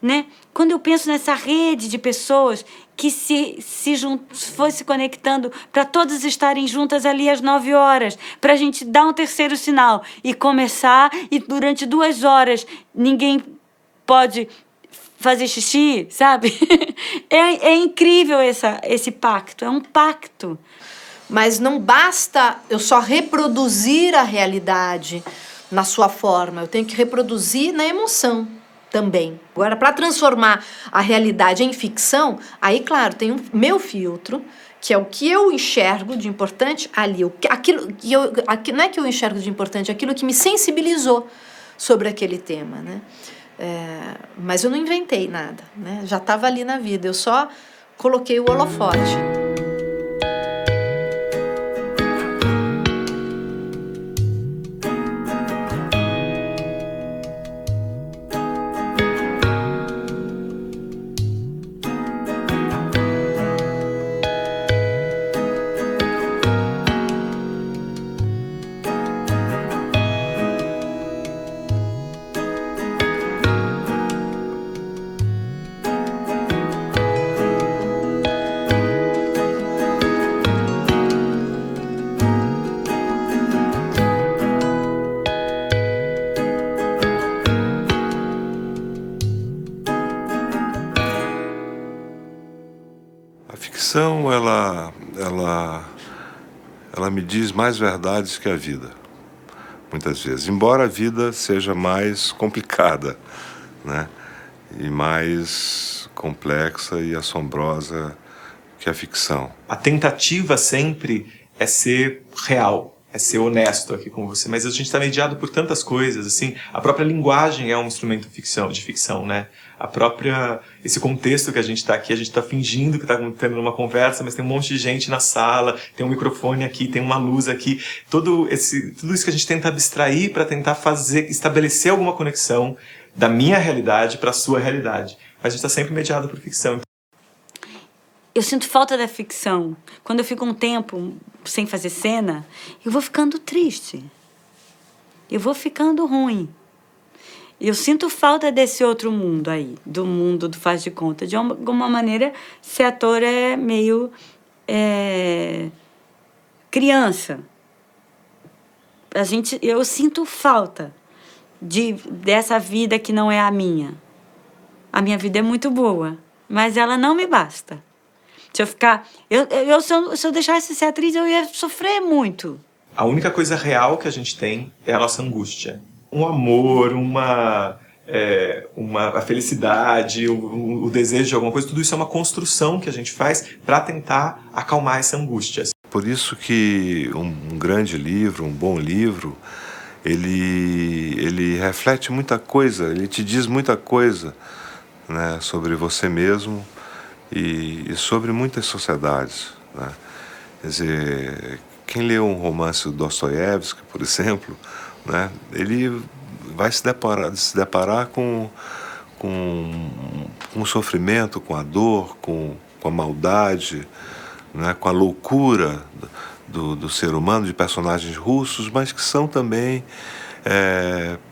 Speaker 5: Né? Quando eu penso nessa rede de pessoas que foi se conectando para todas estarem juntas ali às 9 horas, para a gente dar um terceiro sinal e começar, e durante 2 horas ninguém pode fazer xixi, sabe? É incrível esse pacto, é um pacto.
Speaker 3: Mas não basta eu só reproduzir a realidade na sua forma, eu tenho que reproduzir na emoção também. Agora, para transformar a realidade em ficção, aí, claro, tem o meu filtro, que é o que eu enxergo de importante ali. Não é que eu enxergo de importante, é aquilo que me sensibilizou sobre aquele tema, né? Mas eu não inventei nada, né? Já estava ali na vida, eu só coloquei o holofote.
Speaker 8: ficção, ela me diz mais verdades que a vida, muitas vezes. Embora a vida seja mais complicada, né? E mais complexa e assombrosa que a ficção.
Speaker 4: A tentativa sempre é ser real, é ser honesto aqui com você, mas a gente está mediado por tantas coisas, assim, a própria linguagem é um instrumento de ficção, né? Esse contexto que a gente está aqui, a gente está fingindo que está tendo uma conversa, mas tem um monte de gente na sala, tem um microfone aqui, tem uma luz aqui, tudo isso que a gente tenta abstrair para tentar estabelecer alguma conexão da minha realidade para a sua realidade. Mas a gente está sempre mediado por ficção.
Speaker 5: Eu sinto falta da ficção. Quando eu fico um tempo sem fazer cena, eu vou ficando triste. Eu vou ficando ruim. Eu sinto falta desse outro mundo aí, do mundo do faz de conta. De alguma maneira, ser ator é meio criança. Eu sinto falta dessa vida que não é a minha. A minha vida é muito boa, mas ela não me basta. Se eu ficar... se eu deixasse de ser atriz, eu ia sofrer muito.
Speaker 4: A única coisa real que a gente tem é a nossa angústia. Um amor, a felicidade, o desejo de alguma coisa, tudo isso é uma construção que a gente faz para tentar acalmar essa angústia.
Speaker 8: Por isso que um grande livro, um bom livro, ele reflete muita coisa, ele te diz muita coisa, né, sobre você mesmo e sobre muitas sociedades, né? Quer dizer, quem lê um romance do Dostoiévski, por exemplo, né, ele vai se deparar com o sofrimento, com a dor, com a maldade, né, com a loucura do ser humano, de personagens russos, mas que são também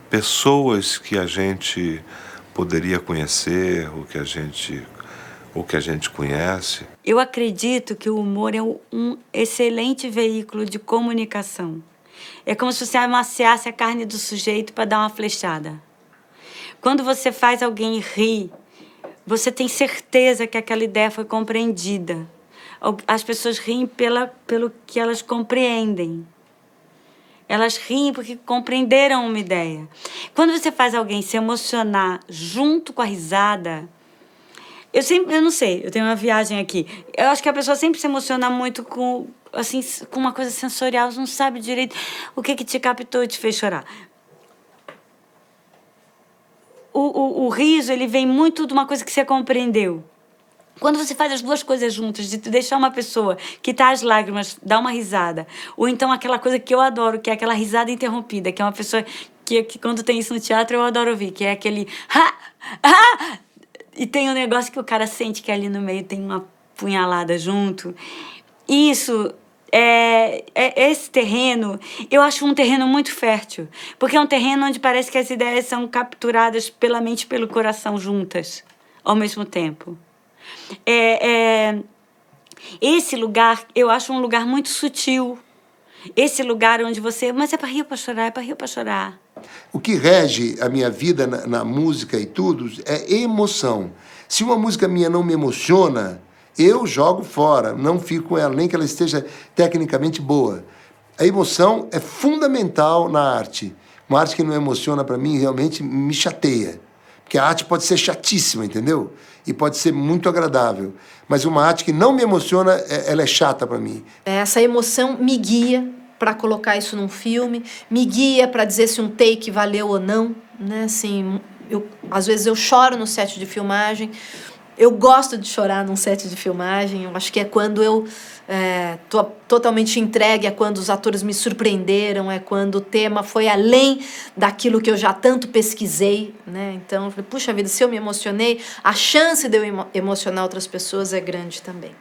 Speaker 8: pessoas que a gente poderia conhecer, ou que a gente conhece.
Speaker 5: Eu acredito que o humor é um excelente veículo de comunicação. É como se você amaciasse a carne do sujeito para dar uma flechada. Quando você faz alguém rir, você tem certeza que aquela ideia foi compreendida. As pessoas riem pelo que elas compreendem. Elas riem porque compreenderam uma ideia. Quando você faz alguém se emocionar junto com a risada... Eu não sei, eu tenho uma viagem aqui. Eu acho que a pessoa sempre se emociona muito com uma coisa sensorial, você não sabe direito o que te captou e te fez chorar. O riso, ele vem muito de uma coisa que você compreendeu. Quando você faz as duas coisas juntas, de deixar uma pessoa que está às lágrimas dar uma risada, ou então aquela coisa que eu adoro, que é aquela risada interrompida, que é uma pessoa que quando tem isso no teatro eu adoro ouvir, que é aquele ha, ha! E tem um negócio que o cara sente que ali no meio tem uma punhalada junto. Isso, esse terreno, eu acho um terreno muito fértil, porque é um terreno onde parece que as ideias são capturadas pela mente e pelo coração juntas, ao mesmo tempo. Esse lugar, eu acho um lugar muito sutil. Esse lugar onde você... Mas é para rir ou para chorar? É para rir ou para chorar?
Speaker 7: O que rege a minha vida na música e tudo é emoção. Se uma música minha não me emociona, eu jogo fora, não fico com ela, nem que ela esteja tecnicamente boa. A emoção é fundamental na arte. Uma arte que não emociona, para mim, realmente me chateia. Porque a arte pode ser chatíssima, entendeu? E pode ser muito agradável. Mas uma arte que não me emociona, ela é chata para mim.
Speaker 3: Essa emoção me guia para colocar isso num filme, me guia para dizer se um take valeu ou não, né? Assim, às vezes eu choro no set de filmagem, eu gosto de chorar num set de filmagem, eu acho que é quando eu tô totalmente entregue, é quando os atores me surpreenderam, é quando o tema foi além daquilo que eu já tanto pesquisei, né? Então, eu falei, puxa vida, se eu me emocionei, a chance de eu emocionar outras pessoas é grande também.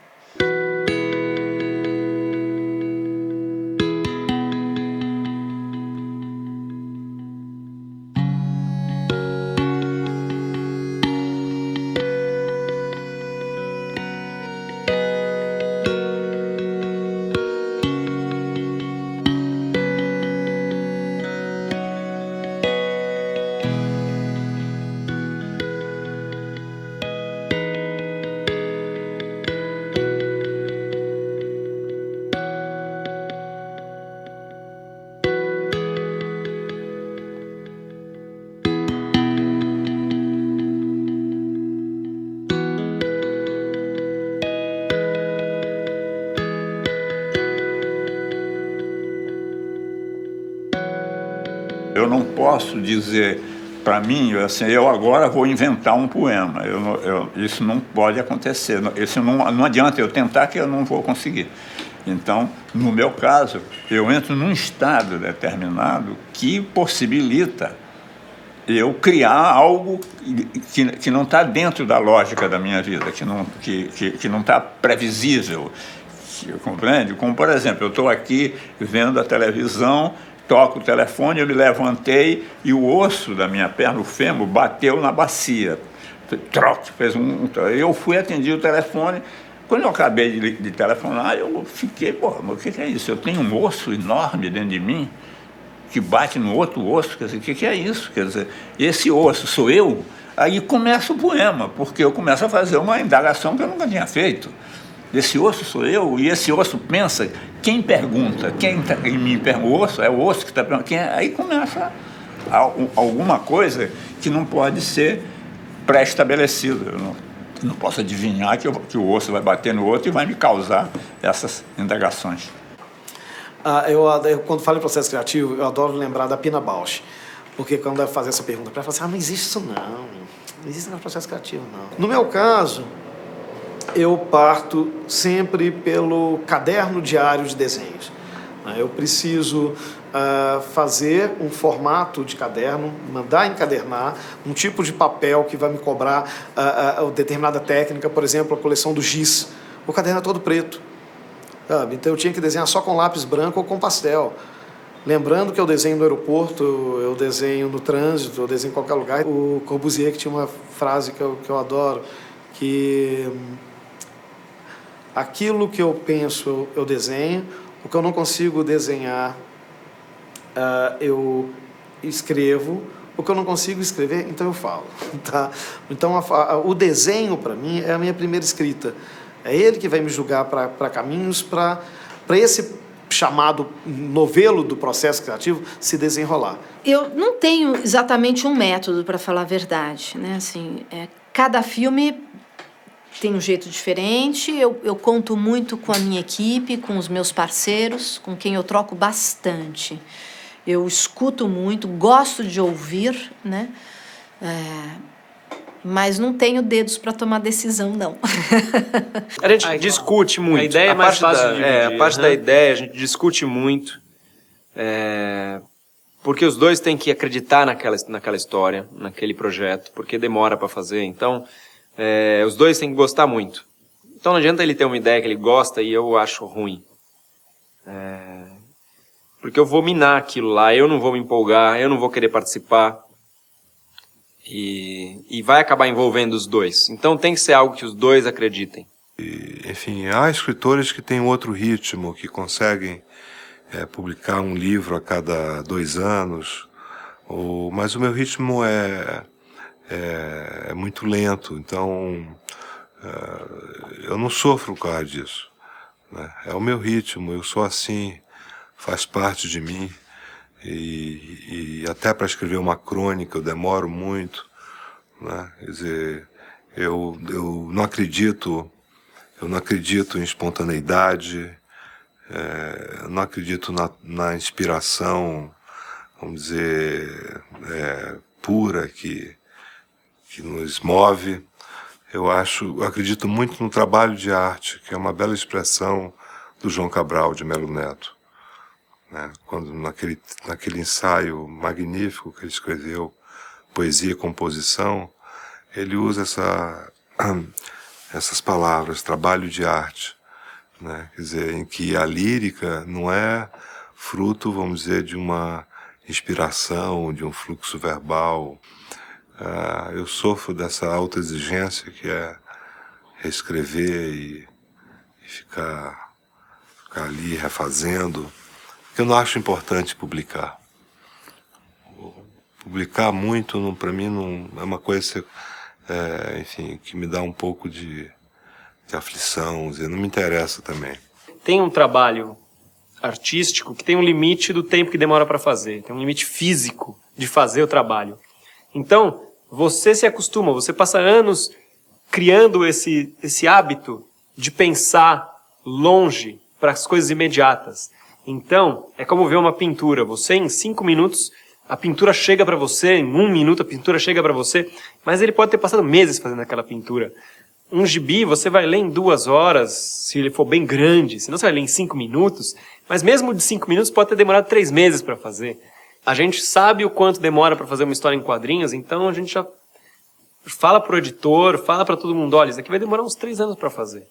Speaker 1: eu não posso dizer para mim, assim, eu agora vou inventar um poema. Isso não pode acontecer. Isso não adianta eu tentar, que eu não vou conseguir. Então, no meu caso, eu entro num estado determinado que possibilita eu criar algo que não está dentro da lógica da minha vida, que não está previsível. Compreende? Como, por exemplo, eu estou aqui vendo a televisão, toco o telefone, eu me levantei e o osso da minha perna, o fêmur, bateu na bacia. Troc, fez eu fui atender o telefone. Quando eu acabei de telefonar, eu fiquei, porra, mas o que é isso? Eu tenho um osso enorme dentro de mim que bate no outro osso, quer dizer, o que é isso? Quer dizer, esse osso sou eu? Aí começa o poema, porque eu começo a fazer uma indagação que eu nunca tinha feito. Esse osso sou eu, e esse osso pensa, quem pergunta, quem tá em mim pergunta, o osso, é o osso que está perguntando, aí começa alguma coisa que não pode ser pré-estabelecida. Eu não posso adivinhar que o osso vai bater no outro e vai me causar essas indagações.
Speaker 2: Eu, quando falo em processo criativo, eu adoro lembrar da Pina Bausch, porque quando eu fazer essa pergunta para ela, fala assim, não existe isso não existe no processo criativo não. No meu caso, eu parto sempre pelo caderno diário de desenhos. Eu preciso fazer um formato de caderno, mandar encadernar, um tipo de papel que vai me cobrar determinada técnica, por exemplo, a coleção do giz. O caderno é todo preto. Sabe? Então eu tinha que desenhar só com lápis branco ou com pastel. Lembrando que eu desenho no aeroporto, eu desenho no trânsito, eu desenho em qualquer lugar. O Corbusier, que tinha uma frase que eu adoro, que aquilo que eu penso eu desenho, o que eu não consigo desenhar eu escrevo, o que eu não consigo escrever, então eu falo. Tá? Então o desenho para mim é a minha primeira escrita. É ele que vai me julgar para caminhos, para esse chamado novelo do processo criativo se desenrolar.
Speaker 3: Eu não tenho exatamente um método, para falar a verdade, né? Assim, cada filme tem um jeito diferente. Eu conto muito com a minha equipe, com os meus parceiros, com quem eu troco bastante. Eu escuto muito, gosto de ouvir, né? Mas não tenho dedos para tomar decisão, não.
Speaker 6: A gente discute muito.
Speaker 9: A ideia é mais fácil de dividir.
Speaker 6: A parte da ideia a gente discute muito. Porque os dois têm que acreditar naquela história, naquele projeto, porque demora para fazer. Então, os dois têm que gostar muito. Então não adianta ele ter uma ideia que ele gosta e eu acho ruim. Porque eu vou minar aquilo lá, eu não vou me empolgar, eu não vou querer participar. E vai acabar envolvendo os dois. Então tem que ser algo que os dois acreditem.
Speaker 8: Enfim, há escritores que têm outro ritmo, que conseguem publicar um livro a cada 2 anos, mas o meu ritmo é muito lento, então eu não sofro por causa disso, né? É o meu ritmo, eu sou assim, faz parte de mim. E até para escrever uma crônica eu demoro muito, né? Quer dizer, eu não acredito em espontaneidade, eu não acredito na inspiração, vamos dizer, pura que nos move. Eu acredito muito no trabalho de arte, que é uma bela expressão do João Cabral de Melo Neto. Quando naquele ensaio magnífico que ele escreveu, Poesia e Composição, ele usa essas palavras, trabalho de arte, né? Quer dizer, em que a lírica não é fruto, vamos dizer, de uma inspiração, de um fluxo verbal. Eu sofro dessa autoexigência que é reescrever e ficar ali refazendo. Eu não acho importante publicar. Publicar muito, para mim, não é uma coisa enfim, que me dá um pouco de aflição, não me interessa também.
Speaker 9: Tem um trabalho artístico que tem um limite do tempo que demora para fazer, tem um limite físico de fazer o trabalho. Então, você se acostuma, você passa anos criando esse hábito de pensar longe para as coisas imediatas. Então, é como ver uma pintura. Você, em 5 minutos, A pintura chega para você, em 1 minuto a pintura chega para você, mas ele pode ter passado meses fazendo aquela pintura. Um gibi você vai ler em 2 horas, se ele for bem grande, senão você vai ler em 5 minutos, mas mesmo de 5 minutos pode ter demorado 3 meses para fazer. A gente sabe o quanto demora para fazer uma história em quadrinhos, então a gente já fala pro editor, fala para todo mundo, olha, isso aqui vai demorar uns 3 anos para fazer.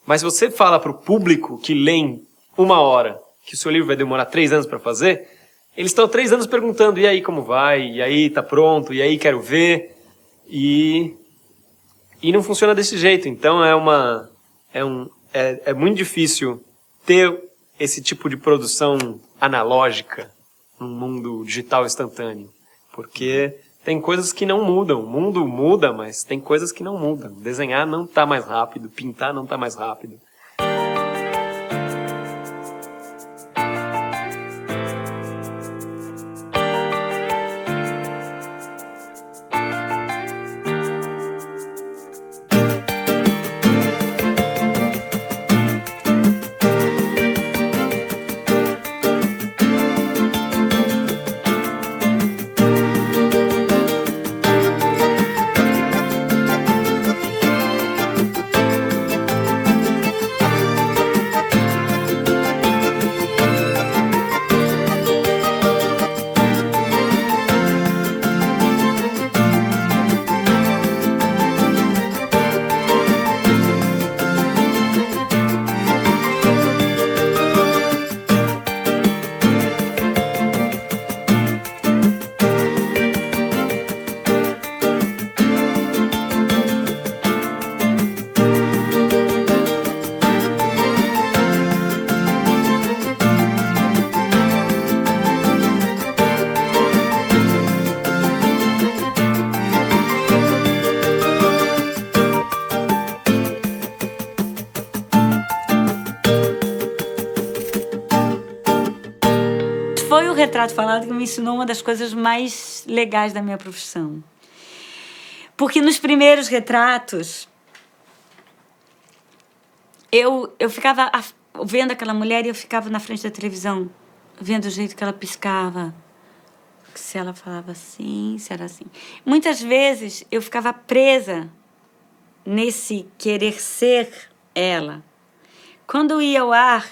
Speaker 9: Mas se você fala pro público que lê em 1 hora, que o seu livro vai demorar 3 anos para fazer, eles estão 3 anos perguntando, e aí como vai? E aí tá pronto? E aí quero ver? E não funciona desse jeito. Então é muito difícil ter esse tipo de produção analógica num mundo digital instantâneo. Porque tem coisas que não mudam. O mundo muda, mas tem coisas que não mudam. Desenhar não tá mais rápido, pintar não tá mais rápido.
Speaker 5: Foi o Retrato Falado que me ensinou uma das coisas mais legais da minha profissão. Porque nos primeiros retratos, eu ficava vendo aquela mulher e eu ficava na frente da televisão, vendo o jeito que ela piscava, se ela falava assim, se era assim. Muitas vezes eu ficava presa nesse querer ser ela. Quando ia ao ar,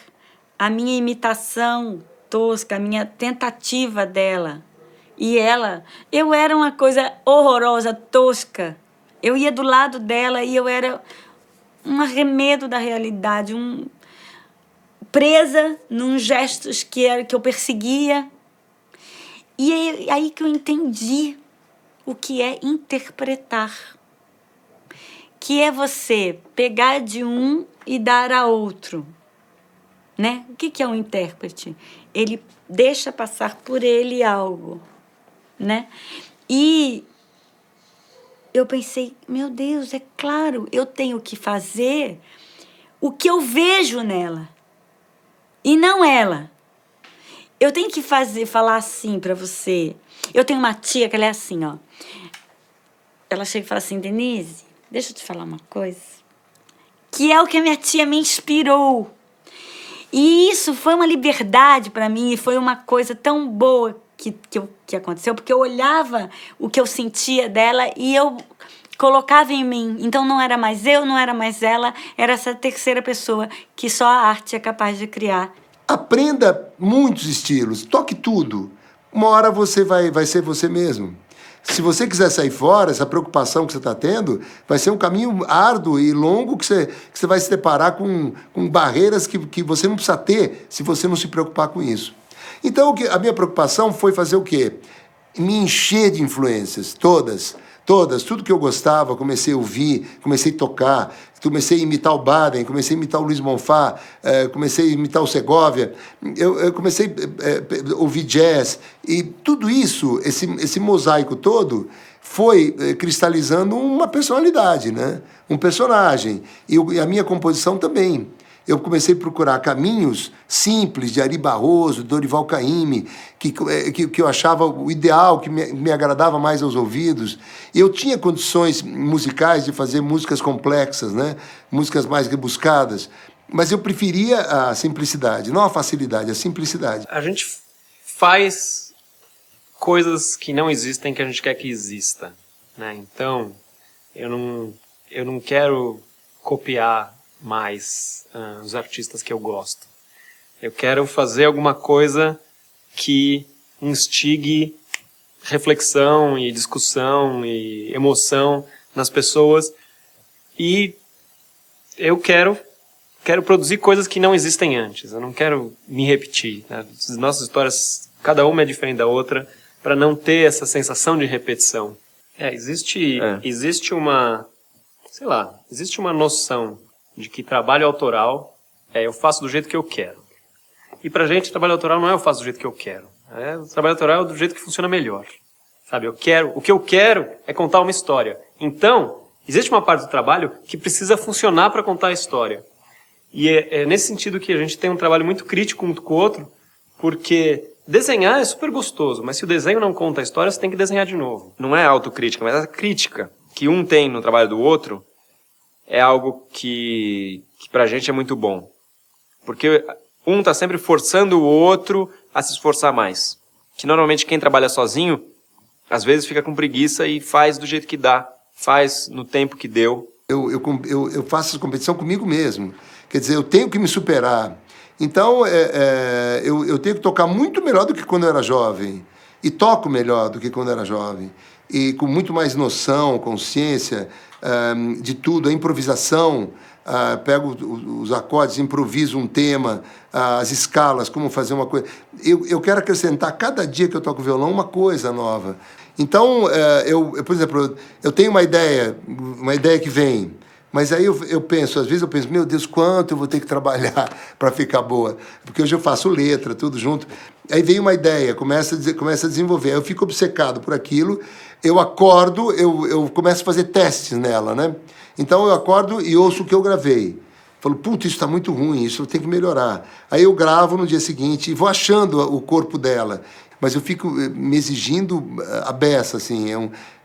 Speaker 5: a minha imitação tosca, a minha tentativa dela. E ela, eu era uma coisa horrorosa, tosca. Eu ia do lado dela e eu era um arremedo da realidade, presa num gestos que eu perseguia. E aí que eu entendi o que é interpretar. Que é você pegar de um e dar a outro. Né? O que é um intérprete? Ele deixa passar por ele algo, né? E eu pensei, meu Deus, é claro, eu tenho que fazer o que eu vejo nela e não ela. Eu tenho que falar assim para você. Eu tenho uma tia que ela é assim, ó. Ela chega e fala assim, Denise, deixa eu te falar uma coisa. Que é o que a minha tia me inspirou. E isso foi uma liberdade para mim, foi uma coisa tão boa que aconteceu, porque eu olhava o que eu sentia dela e eu colocava em mim. Então não era mais eu, não era mais ela, era essa terceira pessoa que só a arte é capaz de criar.
Speaker 7: Aprenda muitos estilos, toque tudo. Uma hora você vai ser você mesmo. Se você quiser sair fora, essa preocupação que você está tendo, vai ser um caminho árduo e longo que você vai se deparar com barreiras que você não precisa ter se você não se preocupar com isso. Então, a minha preocupação foi fazer o quê? Me encher de influências, todas, tudo que eu gostava, comecei a ouvir, comecei a tocar, comecei a imitar o Baden, comecei a imitar o Luiz Bonfá, comecei a imitar o Segovia, eu comecei a ouvir jazz, e tudo isso, esse mosaico todo, foi cristalizando uma personalidade, né? Um personagem, e a minha composição também. Eu comecei a procurar caminhos simples de Ari Barroso, Dorival Caymmi, que eu achava o ideal, que me agradava mais aos ouvidos. Eu tinha condições musicais de fazer músicas complexas, né? Músicas mais rebuscadas, mas eu preferia a simplicidade, não a facilidade, a simplicidade.
Speaker 9: A gente faz coisas que não existem que a gente quer que exista, né? Então, eu não quero copiar mais os artistas que eu gosto. Eu quero fazer alguma coisa que instigue reflexão e discussão e emoção nas pessoas, e eu quero produzir coisas que não existem antes. Eu não quero me repetir, né? As nossas histórias, cada uma é diferente da outra, para não ter essa sensação de repetição. Existe uma, sei lá, existe uma noção de que trabalho autoral eu faço do jeito que eu quero. E pra gente, trabalho autoral não é eu faço do jeito que eu quero. O trabalho autoral é do jeito que funciona melhor. Sabe, o que eu quero é contar uma história. Então, existe uma parte do trabalho que precisa funcionar para contar a história. E é nesse sentido que a gente tem um trabalho muito crítico um com o outro, porque desenhar é super gostoso, mas se o desenho não conta a história, você tem que desenhar de novo.
Speaker 6: Não é autocrítica, mas a crítica que um tem no trabalho do outro é algo que pra gente é muito bom. Porque um tá sempre forçando o outro a se esforçar mais. Que normalmente quem trabalha sozinho, às vezes fica com preguiça e faz do jeito que dá, faz no tempo que deu.
Speaker 7: Eu faço essa competição comigo mesmo. Quer dizer, eu tenho que me superar. Então, eu tenho que tocar muito melhor do que quando eu era jovem. E toco melhor do que quando eu era jovem. E com muito mais noção, consciência de tudo, a improvisação. Pego os acordes, improviso um tema, as escalas, como fazer uma coisa. Eu quero acrescentar, cada dia que eu toco violão, uma coisa nova. Então, por exemplo, eu tenho uma ideia que vem, mas aí eu penso, às vezes eu penso, meu Deus, quanto eu vou ter que trabalhar para ficar boa? Porque hoje eu faço letra, tudo junto. Aí vem uma ideia, começa a desenvolver, aí eu fico obcecado por aquilo, eu acordo, eu começo a fazer testes nela, né? Então eu acordo e ouço o que eu gravei. Falo, puta, isso está muito ruim, isso tem que melhorar. Aí eu gravo no dia seguinte e vou achando o corpo dela. Mas eu fico me exigindo a beça, assim,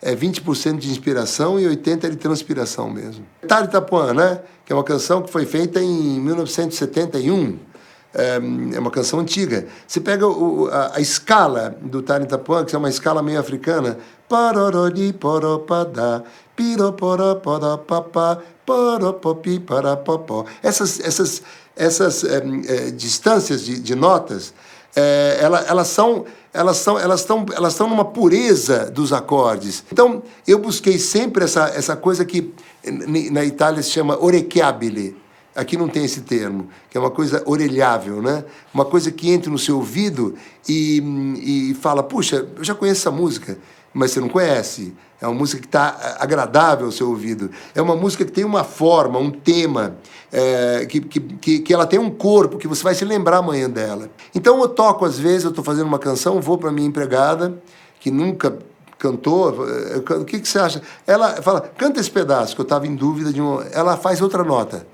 Speaker 7: é 20% de inspiração e 80% de transpiração mesmo. Tara Itapuã, né? Que é uma canção que foi feita em 1971. É uma canção antiga. Você pega a escala do Tara Itapuã, que é uma escala meio africana. Parorori, poropadá, piroporopodapapá, poropopi, parapopó. Essas distâncias de notas, elas estão numa pureza dos acordes. Então, eu busquei sempre essa coisa que na Itália se chama orecchiabile. Aqui não tem esse termo, que é uma coisa orelhável, né? Uma coisa que entra no seu ouvido e fala, puxa, eu já conheço essa música, mas você não conhece. É uma música que está agradável ao seu ouvido. É uma música que tem uma forma, um tema, que ela tem um corpo, que você vai se lembrar amanhã dela. Então eu toco, às vezes, eu estou fazendo uma canção, vou para minha empregada, que nunca cantou, o que você acha? Ela fala, canta esse pedaço, que eu estava em dúvida de uma... Ela faz outra nota.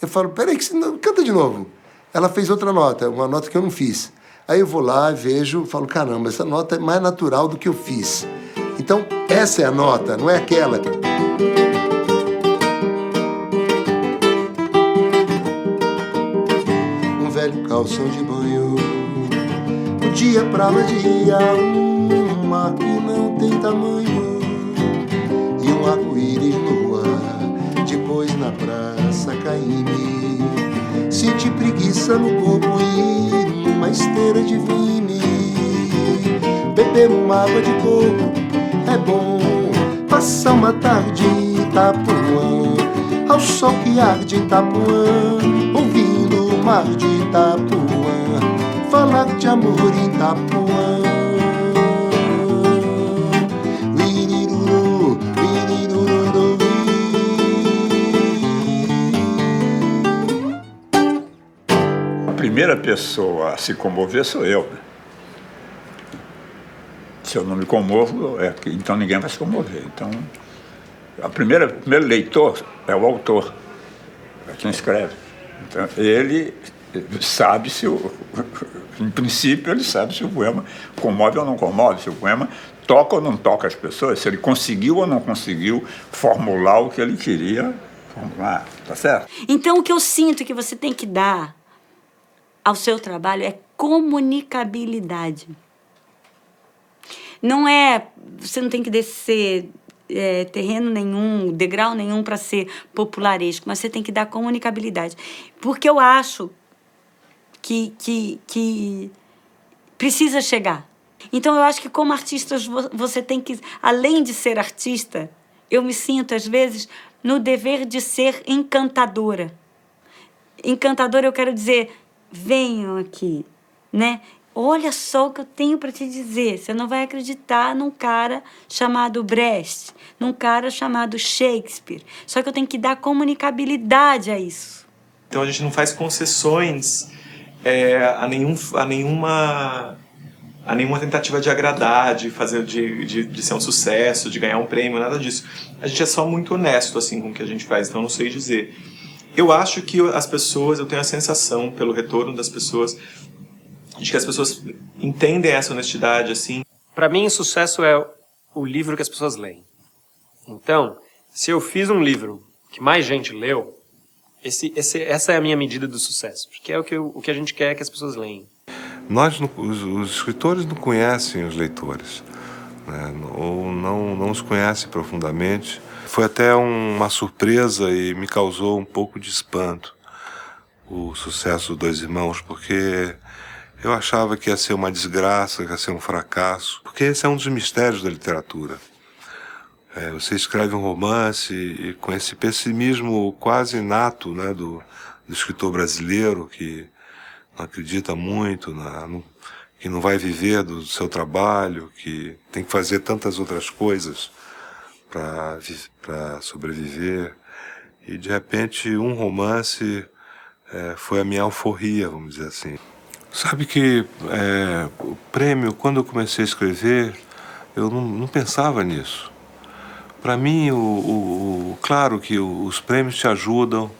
Speaker 7: Eu falo, peraí, canta de novo. Ela fez outra nota, uma nota que eu não fiz. Aí eu vou lá, vejo, falo, caramba, essa nota é mais natural do que eu fiz. Então, essa é a nota, não é aquela que... Um velho calção de banho, um dia pra vadia, um mar que não tem tamanho, e um arco-íris no ar, depois na praça Caíme. Senti preguiça no corpo e numa esteira de vime. Beber uma água de coco é bom, passar uma tarde em Itapuã, ao sol que arde em Itapuã, ouvindo o mar de Itapuã, falar de amor em Itapuã.
Speaker 1: A primeira pessoa a se comover sou eu. Se eu não me comovo, então ninguém vai se comover. Então, o primeiro leitor é o autor, é quem escreve. Então, ele sabe em princípio, ele sabe se o poema comove ou não comove, se o poema toca ou não toca as pessoas, se ele conseguiu ou não conseguiu formular o que ele queria formular, tá certo?
Speaker 5: Então, o que eu sinto que você tem que dar ao seu trabalho é comunicabilidade. Você não tem que descer terreno nenhum, degrau nenhum para ser popularesco, mas você tem que dar comunicabilidade. Porque eu acho que precisa chegar. Então, eu acho que como artistas você tem que, além de ser artista, eu me sinto, às vezes, no dever de ser encantadora. Encantadora, eu quero dizer, venham aqui, né? Olha só o que eu tenho para te dizer. Você não vai acreditar num cara chamado Brecht, num cara chamado Shakespeare. Só que eu tenho que dar comunicabilidade a isso.
Speaker 4: Então a gente não faz concessões a nenhuma tentativa de agradar, de fazer, de ser um sucesso, de ganhar um prêmio, nada disso. A gente é só muito honesto assim com o que a gente faz, então eu não sei dizer. Eu acho que as pessoas, eu tenho a sensação, pelo retorno das pessoas, de que as pessoas entendem essa honestidade, assim.
Speaker 9: Para mim, sucesso é o livro que as pessoas leem. Então, se eu fiz um livro que mais gente leu, essa é a minha medida do sucesso, porque é o que a gente quer que as pessoas leem.
Speaker 8: Os escritores não conhecem os leitores, né? Ou não os conhecem profundamente. Foi até uma surpresa e me causou um pouco de espanto o sucesso dos Dois Irmãos, porque eu achava que ia ser uma desgraça, que ia ser um fracasso, porque esse é um dos mistérios da literatura. Você escreve um romance e com esse pessimismo quase inato, né, do escritor brasileiro, que não acredita muito, que não vai viver do seu trabalho, que tem que fazer tantas outras coisas para sobreviver. E, de repente, um romance foi a minha alforria, vamos dizer assim. Sabe que o prêmio, quando eu comecei a escrever, eu não pensava nisso. Para mim, claro que os prêmios te ajudam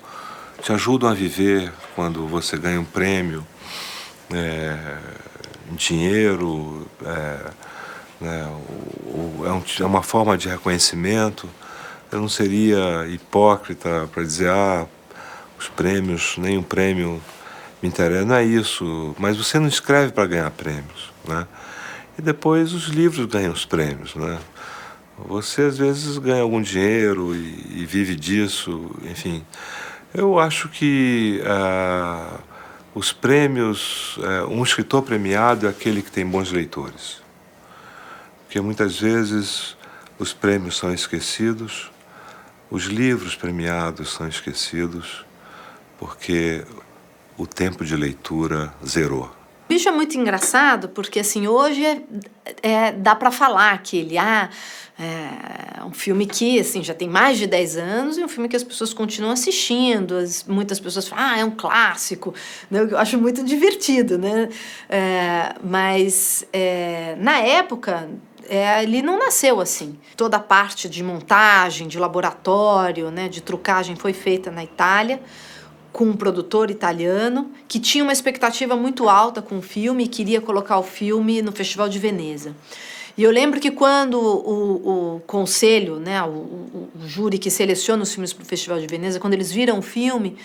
Speaker 8: a viver quando você ganha um prêmio em dinheiro, é uma forma de reconhecimento. Eu não seria hipócrita para dizer, os prêmios, nenhum prêmio me interessa, não é isso. Mas você não escreve para ganhar prêmios, né? E depois os livros ganham os prêmios, né? Você às vezes ganha algum dinheiro e vive disso, enfim. Eu acho que os prêmios, um escritor premiado é aquele que tem bons leitores. Porque muitas vezes os prêmios são esquecidos, os livros premiados são esquecidos, porque o tempo de leitura zerou.
Speaker 3: O bicho é muito engraçado porque, assim, hoje dá para falar que ele é um filme que, assim, já tem mais de 10 anos e um filme que as pessoas continuam assistindo. Muitas pessoas falam, é um clássico. Eu acho muito divertido, né? Mas, na época, ele não nasceu assim. Toda a parte de montagem, de laboratório, né, de trucagem foi feita na Itália, com um produtor italiano que tinha uma expectativa muito alta com o filme e queria colocar o filme no Festival de Veneza. E eu lembro que quando o conselho, né, o júri que seleciona os filmes para o Festival de Veneza, quando eles viram o filme,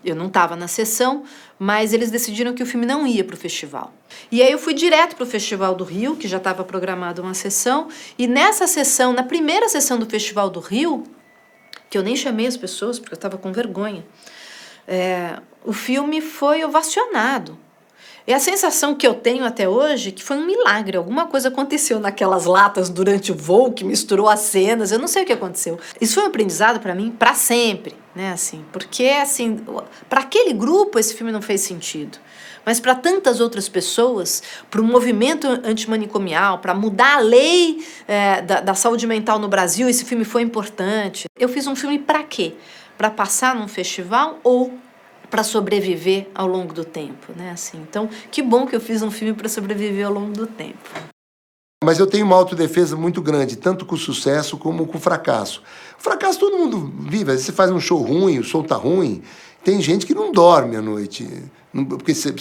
Speaker 3: eu não estava na sessão, mas eles decidiram que o filme não ia para o festival. E aí eu fui direto para o Festival do Rio, que já estava programada uma sessão, e nessa sessão, na primeira sessão do Festival do Rio, que eu nem chamei as pessoas porque eu estava com vergonha, o filme foi ovacionado. E a sensação que eu tenho até hoje é que foi um milagre. Alguma coisa aconteceu naquelas latas durante o voo que misturou as cenas. Eu não sei o que aconteceu. Isso foi um aprendizado para mim para sempre, né? Assim, porque assim, para aquele grupo esse filme não fez sentido. Mas para tantas outras pessoas, para o movimento antimanicomial, para mudar a lei da saúde mental no Brasil, esse filme foi importante. Eu fiz um filme para quê? Para passar num festival ou para sobreviver ao longo do tempo, né? Assim, então, que bom que eu fiz um filme para sobreviver ao longo do tempo.
Speaker 7: Mas eu tenho uma autodefesa muito grande, tanto com o sucesso como com o fracasso. O fracasso todo mundo vive. Às vezes você faz um show ruim, o show tá ruim. Tem gente que não dorme à noite, porque você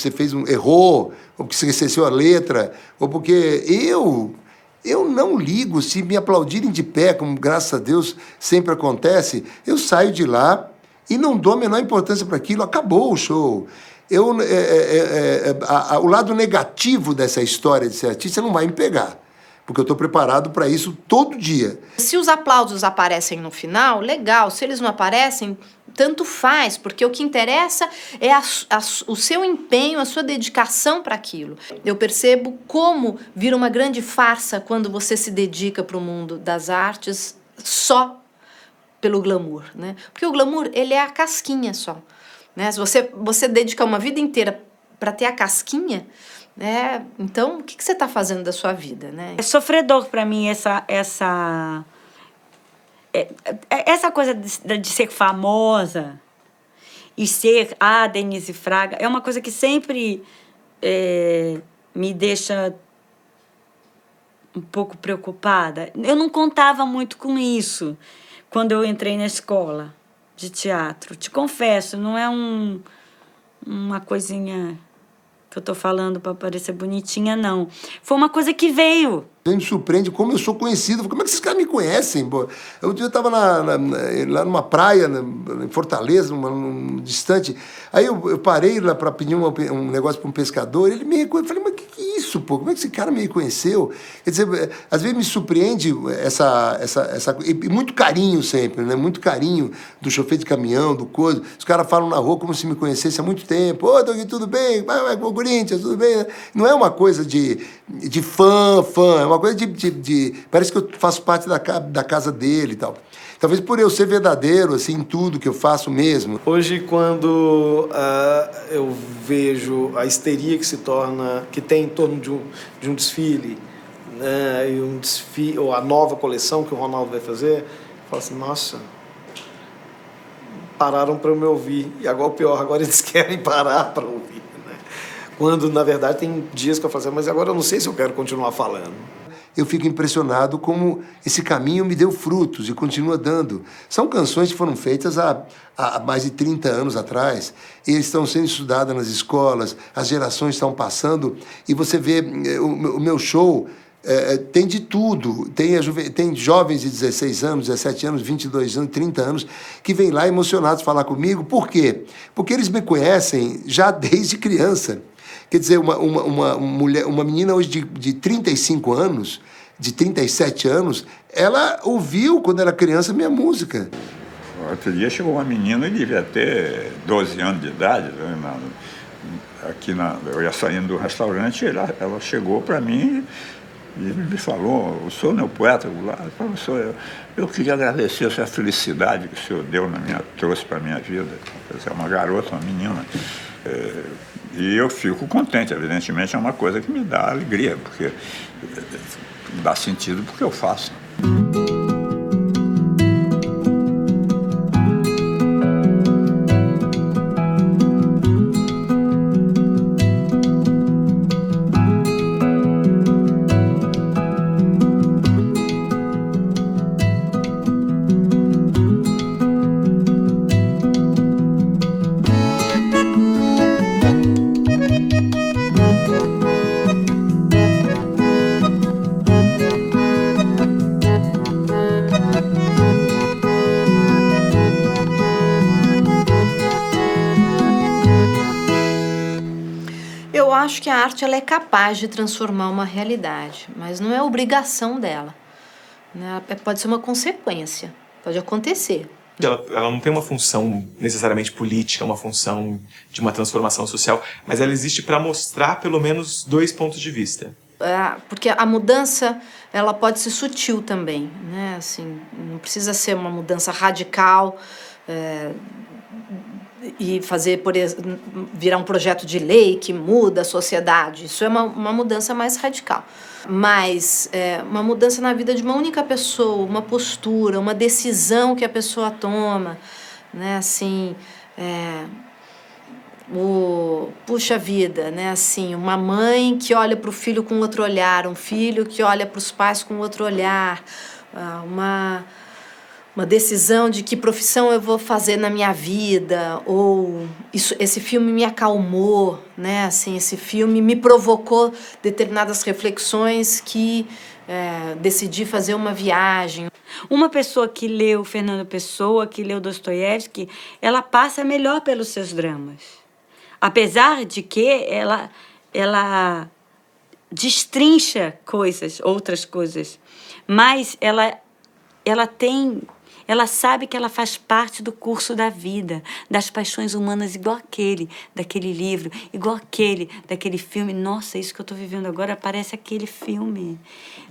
Speaker 7: errou, ou porque você esqueceu a letra, ou porque eu não ligo se me aplaudirem de pé, como graças a Deus sempre acontece, eu saio de lá e não dou a menor importância para aquilo, acabou o show. O lado negativo dessa história de ser artista não vai me pegar. porque eu estou preparado para isso todo dia.
Speaker 3: Se os aplausos aparecem no final, legal. Se eles não aparecem, tanto faz, porque o que interessa é o seu empenho, a sua dedicação para aquilo. Eu percebo como vira uma grande farsa quando você se dedica para o mundo das artes só pelo glamour, né? Porque o glamour, ele é a casquinha só, né? Se você dedica uma vida inteira para ter a casquinha, né? Então, o que você está fazendo da sua vida, né?
Speaker 5: É sofredor para mim essa coisa de ser famosa e ser a Denise Fraga. É uma coisa que sempre me deixa um pouco preocupada. Eu não contava muito com isso quando eu entrei na escola de teatro. Te confesso, não é uma coisinha que eu tô falando para parecer bonitinha, não. Foi uma coisa que veio.
Speaker 7: Me surpreende como eu sou conhecido. Como é que esses caras me conhecem? Pô? Eu estava lá numa praia, em Fortaleza, distante. Aí eu parei lá para pedir um negócio para um pescador. Ele me reconheceu. Eu falei, mas que é isso, pô? Como é que esse cara me reconheceu? Quer dizer, às vezes me surpreende e muito carinho sempre, né? Muito carinho do chofer de caminhão, do coisa. Os caras falam na rua como se me conhecessem há muito tempo. Ô, Doug, tudo bem? Vai com o Corinthians, tudo bem? Não é uma coisa de fã, é uma coisa parece que eu faço parte da casa dele e tal. Talvez por eu ser verdadeiro, assim, em tudo que eu faço mesmo.
Speaker 2: Hoje, quando eu vejo a histeria que tem em torno de um desfile, né, ou a nova coleção que o Ronaldo vai fazer, eu falo assim, nossa, pararam para me ouvir. E agora o pior, agora eles querem parar para ouvir. Né? Quando, na verdade, tem dias que eu falo assim, mas agora eu não sei se eu quero continuar falando.
Speaker 7: Eu fico impressionado como esse caminho me deu frutos e continua dando. São canções que foram feitas há mais de 30 anos atrás, e estão sendo estudadas nas escolas, as gerações estão passando, e você vê o meu show tem de tudo. Tem jovens de 16 anos, 17 anos, 22 anos, 30 anos, que vêm lá emocionados falar comigo. Por quê? Porque eles me conhecem já desde criança. Quer dizer, uma menina hoje de 35 anos, de 37 anos, ela ouviu, quando era criança, minha música.
Speaker 1: Outro dia chegou uma menina, ele devia ter 12 anos de idade, né, eu ia saindo do restaurante, ela chegou para mim e me falou, o senhor não é o poeta? Professor, eu queria agradecer essa felicidade que o senhor trouxe para a minha vida. Você é uma garota, uma menina. E eu fico contente, evidentemente é uma coisa que me dá alegria, porque me dá sentido porque eu faço.
Speaker 3: Eu acho que a arte ela é capaz de transformar uma realidade, mas não é obrigação dela. Né? Pode ser uma consequência, pode acontecer.
Speaker 4: Ela não tem uma função necessariamente política, uma função de uma transformação social, mas ela existe para mostrar pelo menos dois pontos de vista.
Speaker 3: Porque a mudança ela pode ser sutil também, né? Assim, não precisa ser uma mudança radical e fazer, por exemplo, virar um projeto de lei que muda a sociedade. Isso é uma mudança mais radical. Mas uma mudança na vida de uma única pessoa, uma postura, uma decisão que a pessoa toma, né? Assim, puxa vida, né? Assim, uma mãe que olha para o filho com outro olhar, um filho que olha para os pais com outro olhar, uma decisão de que profissão eu vou fazer na minha vida, ou esse filme me acalmou, né? Assim, esse filme me provocou determinadas reflexões que decidi fazer uma viagem.
Speaker 5: Uma pessoa que leu Fernando Pessoa, que leu Dostoiévski, ela passa melhor pelos seus dramas. Apesar de que ela destrincha coisas, outras coisas, mas ela sabe que ela faz parte do curso da vida, das paixões humanas, igual aquele, daquele livro, igual aquele, daquele filme. Nossa, isso que eu estou vivendo agora parece aquele filme,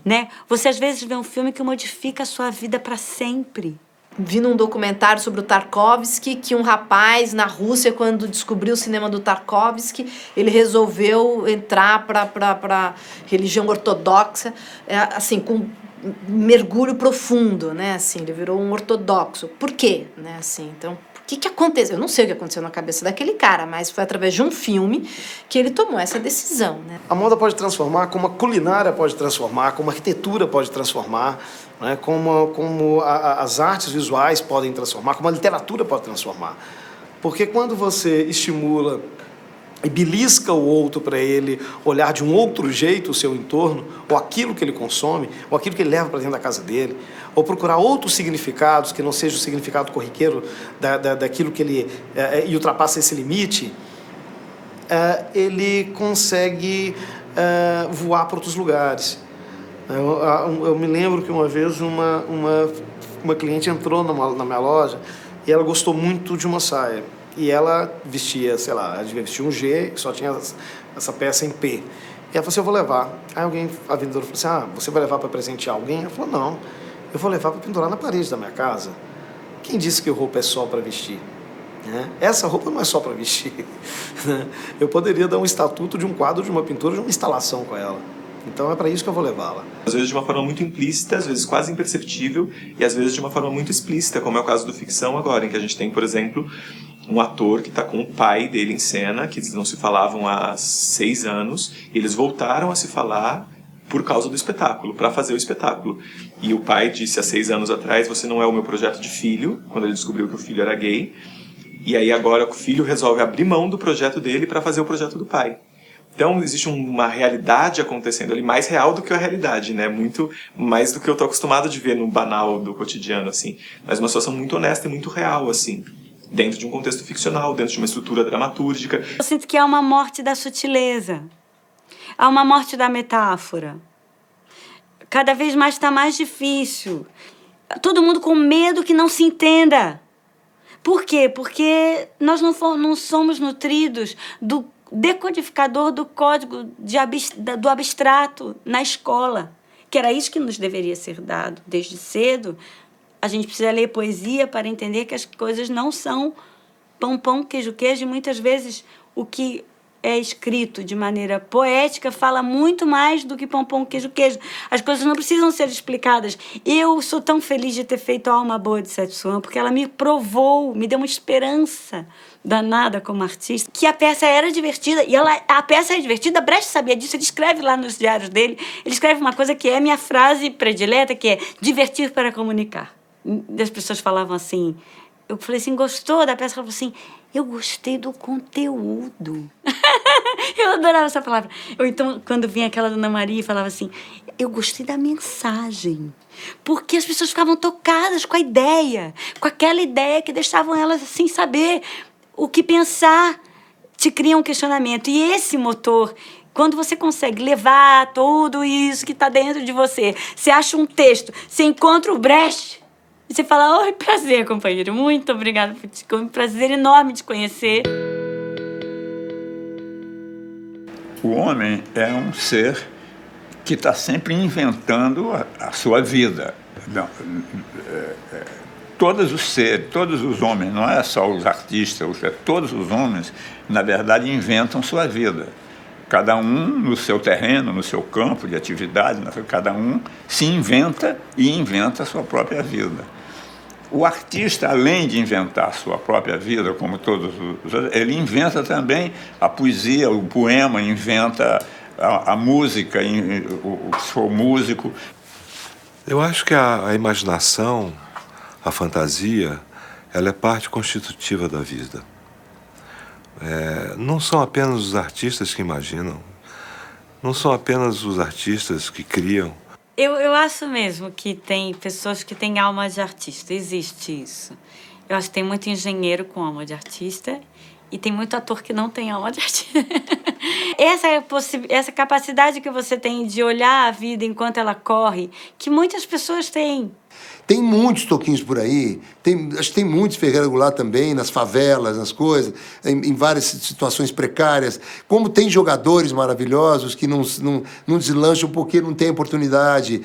Speaker 5: né? Você às vezes vê um filme que modifica a sua vida para sempre.
Speaker 3: Vi num documentário sobre o Tarkovsky que um rapaz na Rússia, quando descobriu o cinema do Tarkovsky, ele resolveu entrar para religião ortodoxa, assim, com mergulho profundo, né? Assim, ele virou um ortodoxo. Por quê? Né? Assim, então, o que aconteceu? Eu não sei o que aconteceu na cabeça daquele cara, mas foi através de um filme que ele tomou essa decisão, né?
Speaker 2: A moda pode transformar, como a culinária pode transformar, como a arquitetura pode transformar, né? Como as artes visuais podem transformar, como a literatura pode transformar. Porque quando você estimula e belisca o outro para ele olhar de um outro jeito o seu entorno, ou aquilo que ele consome, ou aquilo que ele leva para dentro da casa dele, ou procurar outros significados que não seja o significado corriqueiro daquilo que ele... e ultrapassa esse limite, ele consegue voar para outros lugares. Eu me lembro que uma vez uma cliente entrou na minha loja e ela gostou muito de uma saia. E ela vestia, sei lá, ela devia vestir um G, só tinha essa peça em P. E ela falou assim, eu vou levar. Aí a vendedora falou assim, você vai levar para presentear alguém? Ela falou, não, eu vou levar para pendurar na parede da minha casa. Quem disse que roupa é só para vestir? Né? Essa roupa não é só para vestir. Né? Eu poderia dar um estatuto de um quadro, de uma pintura, de uma instalação com ela. Então é para isso que eu vou levá-la.
Speaker 4: Às vezes de uma forma muito implícita, às vezes quase imperceptível, e às vezes de uma forma muito explícita, como é o caso do Ficção agora, em que a gente tem, por exemplo, um ator que está com o pai dele em cena, que eles não se falavam há 6 anos, e eles voltaram a se falar por causa do espetáculo, para fazer o espetáculo. E o pai disse há 6 anos atrás, você não é o meu projeto de filho, quando ele descobriu que o filho era gay, e aí agora o filho resolve abrir mão do projeto dele para fazer o projeto do pai. Então, existe uma realidade acontecendo ali, mais real do que a realidade, né? Muito mais do que eu estou acostumado de ver no banal do cotidiano, assim. Mas uma situação muito honesta e muito real, assim. Dentro de um contexto ficcional, dentro de uma estrutura dramatúrgica.
Speaker 5: Eu sinto que há uma morte da sutileza. Há uma morte da metáfora. Cada vez mais está mais difícil. Todo mundo com medo que não se entenda. Por quê? Porque nós não somos nutridos do decodificador do código do abstrato na escola, que era isso que nos deveria ser dado desde cedo. A gente precisa ler poesia para entender que as coisas não são pão, pão, queijo, queijo, e muitas vezes o que é escrito de maneira poética fala muito mais do que pão, pão, queijo, queijo. As coisas não precisam ser explicadas. Eu sou tão feliz de ter feito a Alma Boa de Setsuan, porque ela me provou, me deu uma esperança danada como artista, que a peça era divertida, e a peça é divertida, Brecht sabia disso, ele escreve lá nos diários dele, ele escreve uma coisa que é minha frase predileta, que é divertir para comunicar. E as pessoas falavam assim, eu falei assim, gostou da peça? Ela falou assim, eu gostei do conteúdo. Eu adorava essa palavra. Ou então, quando vinha aquela Dona Maria e falava assim, eu gostei da mensagem. Porque as pessoas ficavam tocadas com a ideia, com aquela ideia que deixavam elas sem saber o que pensar, te cria um questionamento. E esse motor, quando você consegue levar tudo isso que está dentro de você, você acha um texto, você encontra o Brecht, e você fala, oi, prazer, companheiro, muito obrigada, foi um prazer enorme de conhecer.
Speaker 1: O homem é um ser que está sempre inventando a sua vida. Não, todos os seres, todos os homens, não é só os artistas, todos os homens, na verdade, inventam sua vida. Cada um no seu terreno, no seu campo de atividade, cada um se inventa e inventa a sua própria vida. O artista, além de inventar a sua própria vida, como todos os outros, ele inventa também a poesia, o poema, inventa a música, se for músico.
Speaker 8: Eu acho que a imaginação, a fantasia, ela é parte constitutiva da vida. Não são apenas os artistas que imaginam, não são apenas os artistas que criam.
Speaker 5: Eu acho mesmo que tem pessoas que têm alma de artista, existe isso. Eu acho que tem muito engenheiro com alma de artista e tem muito ator que não tem alma de artista. Essa capacidade que você tem de olhar a vida enquanto ela corre, que muitas pessoas têm.
Speaker 7: Tem muitos Toquinhos por aí, acho que tem muitos Ferreira Goulart também, nas favelas, nas coisas, em várias situações precárias. Como tem jogadores maravilhosos que não deslancham porque não tem oportunidade,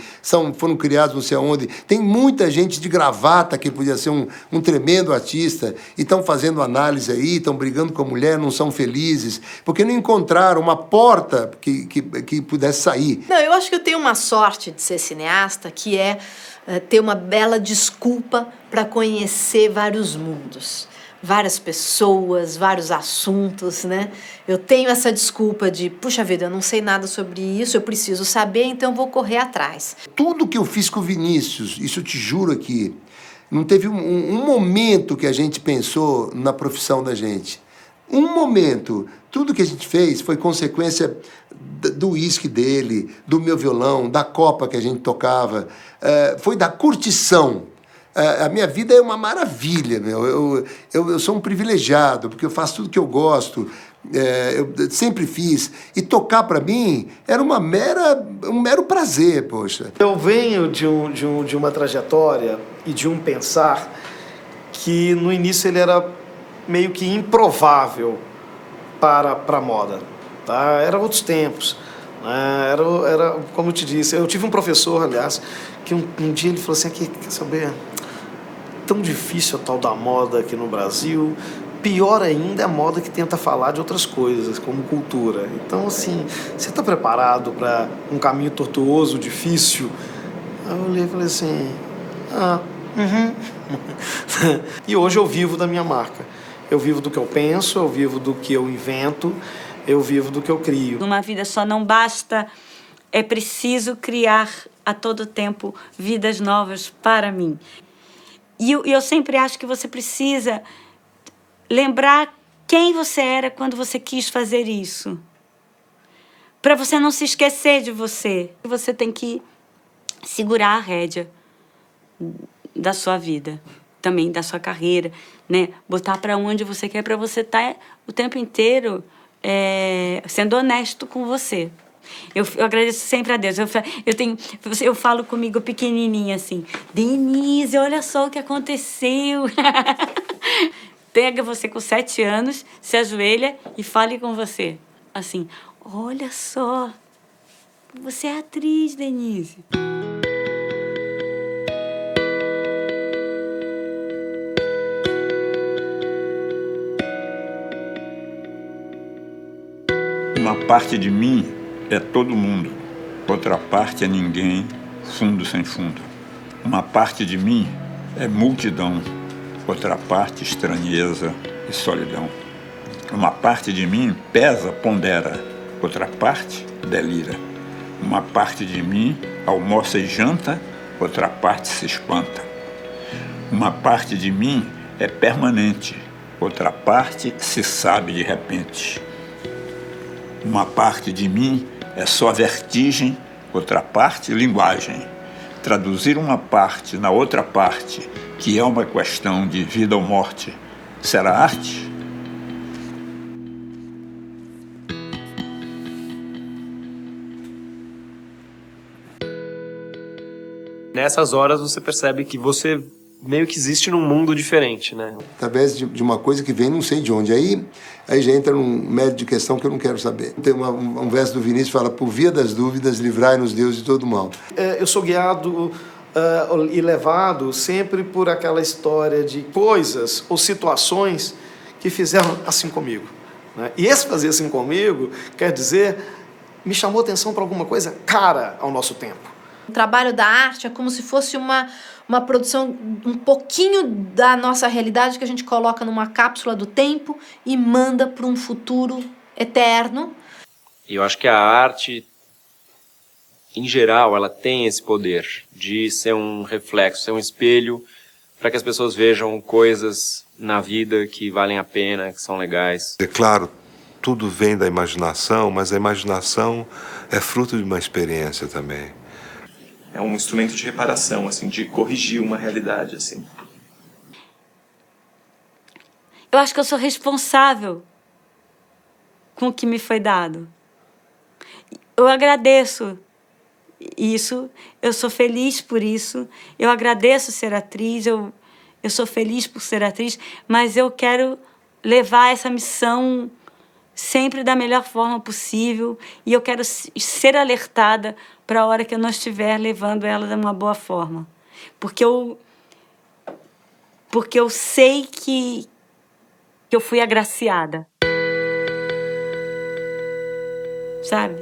Speaker 7: foram criados não sei aonde. Tem muita gente de gravata que podia ser um tremendo artista e estão fazendo análise aí, estão brigando com a mulher, não são felizes, porque não encontraram uma porta que pudesse sair.
Speaker 3: Não, eu acho que eu tenho uma sorte de ser cineasta, que é ter uma bela desculpa para conhecer vários mundos, várias pessoas, vários assuntos, né? Eu tenho essa desculpa de, puxa vida, eu não sei nada sobre isso, eu preciso saber, então vou correr atrás.
Speaker 7: Tudo que eu fiz com o Vinícius, isso eu te juro aqui, não teve um momento que a gente pensou na profissão da gente. Um momento. Tudo que a gente fez foi consequência do uísque dele, do meu violão, da copa que a gente tocava, foi da curtição. A minha vida é uma maravilha, meu. Eu sou um privilegiado, porque eu faço tudo que eu gosto, eu sempre fiz. E tocar, para mim, era um mero prazer, poxa.
Speaker 2: Eu venho de uma trajetória e de um pensar que, no início, ele era meio que improvável para a moda. Tá? Era outros tempos. Era, como eu te disse, eu tive um professor, aliás, que um dia ele falou assim, quer saber, tão difícil a tal da moda aqui no Brasil, pior ainda é a moda que tenta falar de outras coisas, como cultura. Então, assim, você está preparado para um caminho tortuoso, difícil? Aí eu olhei e falei assim, E hoje eu vivo da minha marca. Eu vivo do que eu penso, eu vivo do que eu invento, eu vivo do que eu crio.
Speaker 5: Numa vida só não basta, é preciso criar a todo tempo vidas novas para mim. E eu sempre acho que você precisa lembrar quem você era quando você quis fazer isso. Para você não se esquecer de você. Você tem que segurar a rédea da sua vida, também da sua carreira, né? Botar para onde você quer, para você estar o tempo inteiro sendo honesto com você. Eu agradeço sempre a Deus. Eu falo comigo pequenininha assim, Denise, olha só o que aconteceu. Pega você com 7 anos, se ajoelha e fale com você. Assim, olha só, você é atriz, Denise.
Speaker 1: Uma parte de mim é todo mundo, outra parte é ninguém, fundo sem fundo. Uma parte de mim é multidão, outra parte estranheza e solidão. Uma parte de mim pesa, pondera, outra parte delira. Uma parte de mim almoça e janta, outra parte se espanta. Uma parte de mim é permanente, outra parte se sabe de repente. Uma parte de mim é só vertigem, outra parte linguagem. Traduzir uma parte na outra parte, que é uma questão de vida ou morte, será arte?
Speaker 9: Nessas horas você percebe que você meio que existe num mundo diferente, né?
Speaker 7: Através de uma coisa que vem não sei de onde. Aí já entra num mérito de questão que eu não quero saber. Tem um verso do Vinícius que fala, por via das dúvidas, livrai-nos Deus de todo mal.
Speaker 2: Eu sou guiado e levado sempre por aquela história de coisas ou situações que fizeram assim comigo. Né? E esse fazer assim comigo, quer dizer, me chamou atenção para alguma coisa cara ao nosso tempo.
Speaker 3: O trabalho da arte é como se fosse uma produção, um pouquinho da nossa realidade que a gente coloca numa cápsula do tempo e manda para um futuro eterno.
Speaker 6: E eu acho que a arte, em geral, ela tem esse poder de ser um reflexo, ser um espelho para que as pessoas vejam coisas na vida que valem a pena, que são legais.
Speaker 8: É claro, tudo vem da imaginação, mas a imaginação é fruto de uma experiência também.
Speaker 4: É um instrumento de reparação, assim, de corrigir uma realidade, assim.
Speaker 5: Eu acho que eu sou responsável com o que me foi dado. Eu agradeço isso, eu sou feliz por isso, eu agradeço ser atriz, eu sou feliz por ser atriz, mas eu quero levar essa missão sempre da melhor forma possível e eu quero ser alertada para a hora que eu não estiver levando ela de uma boa forma. Porque eu sei que eu fui agraciada. Sabe?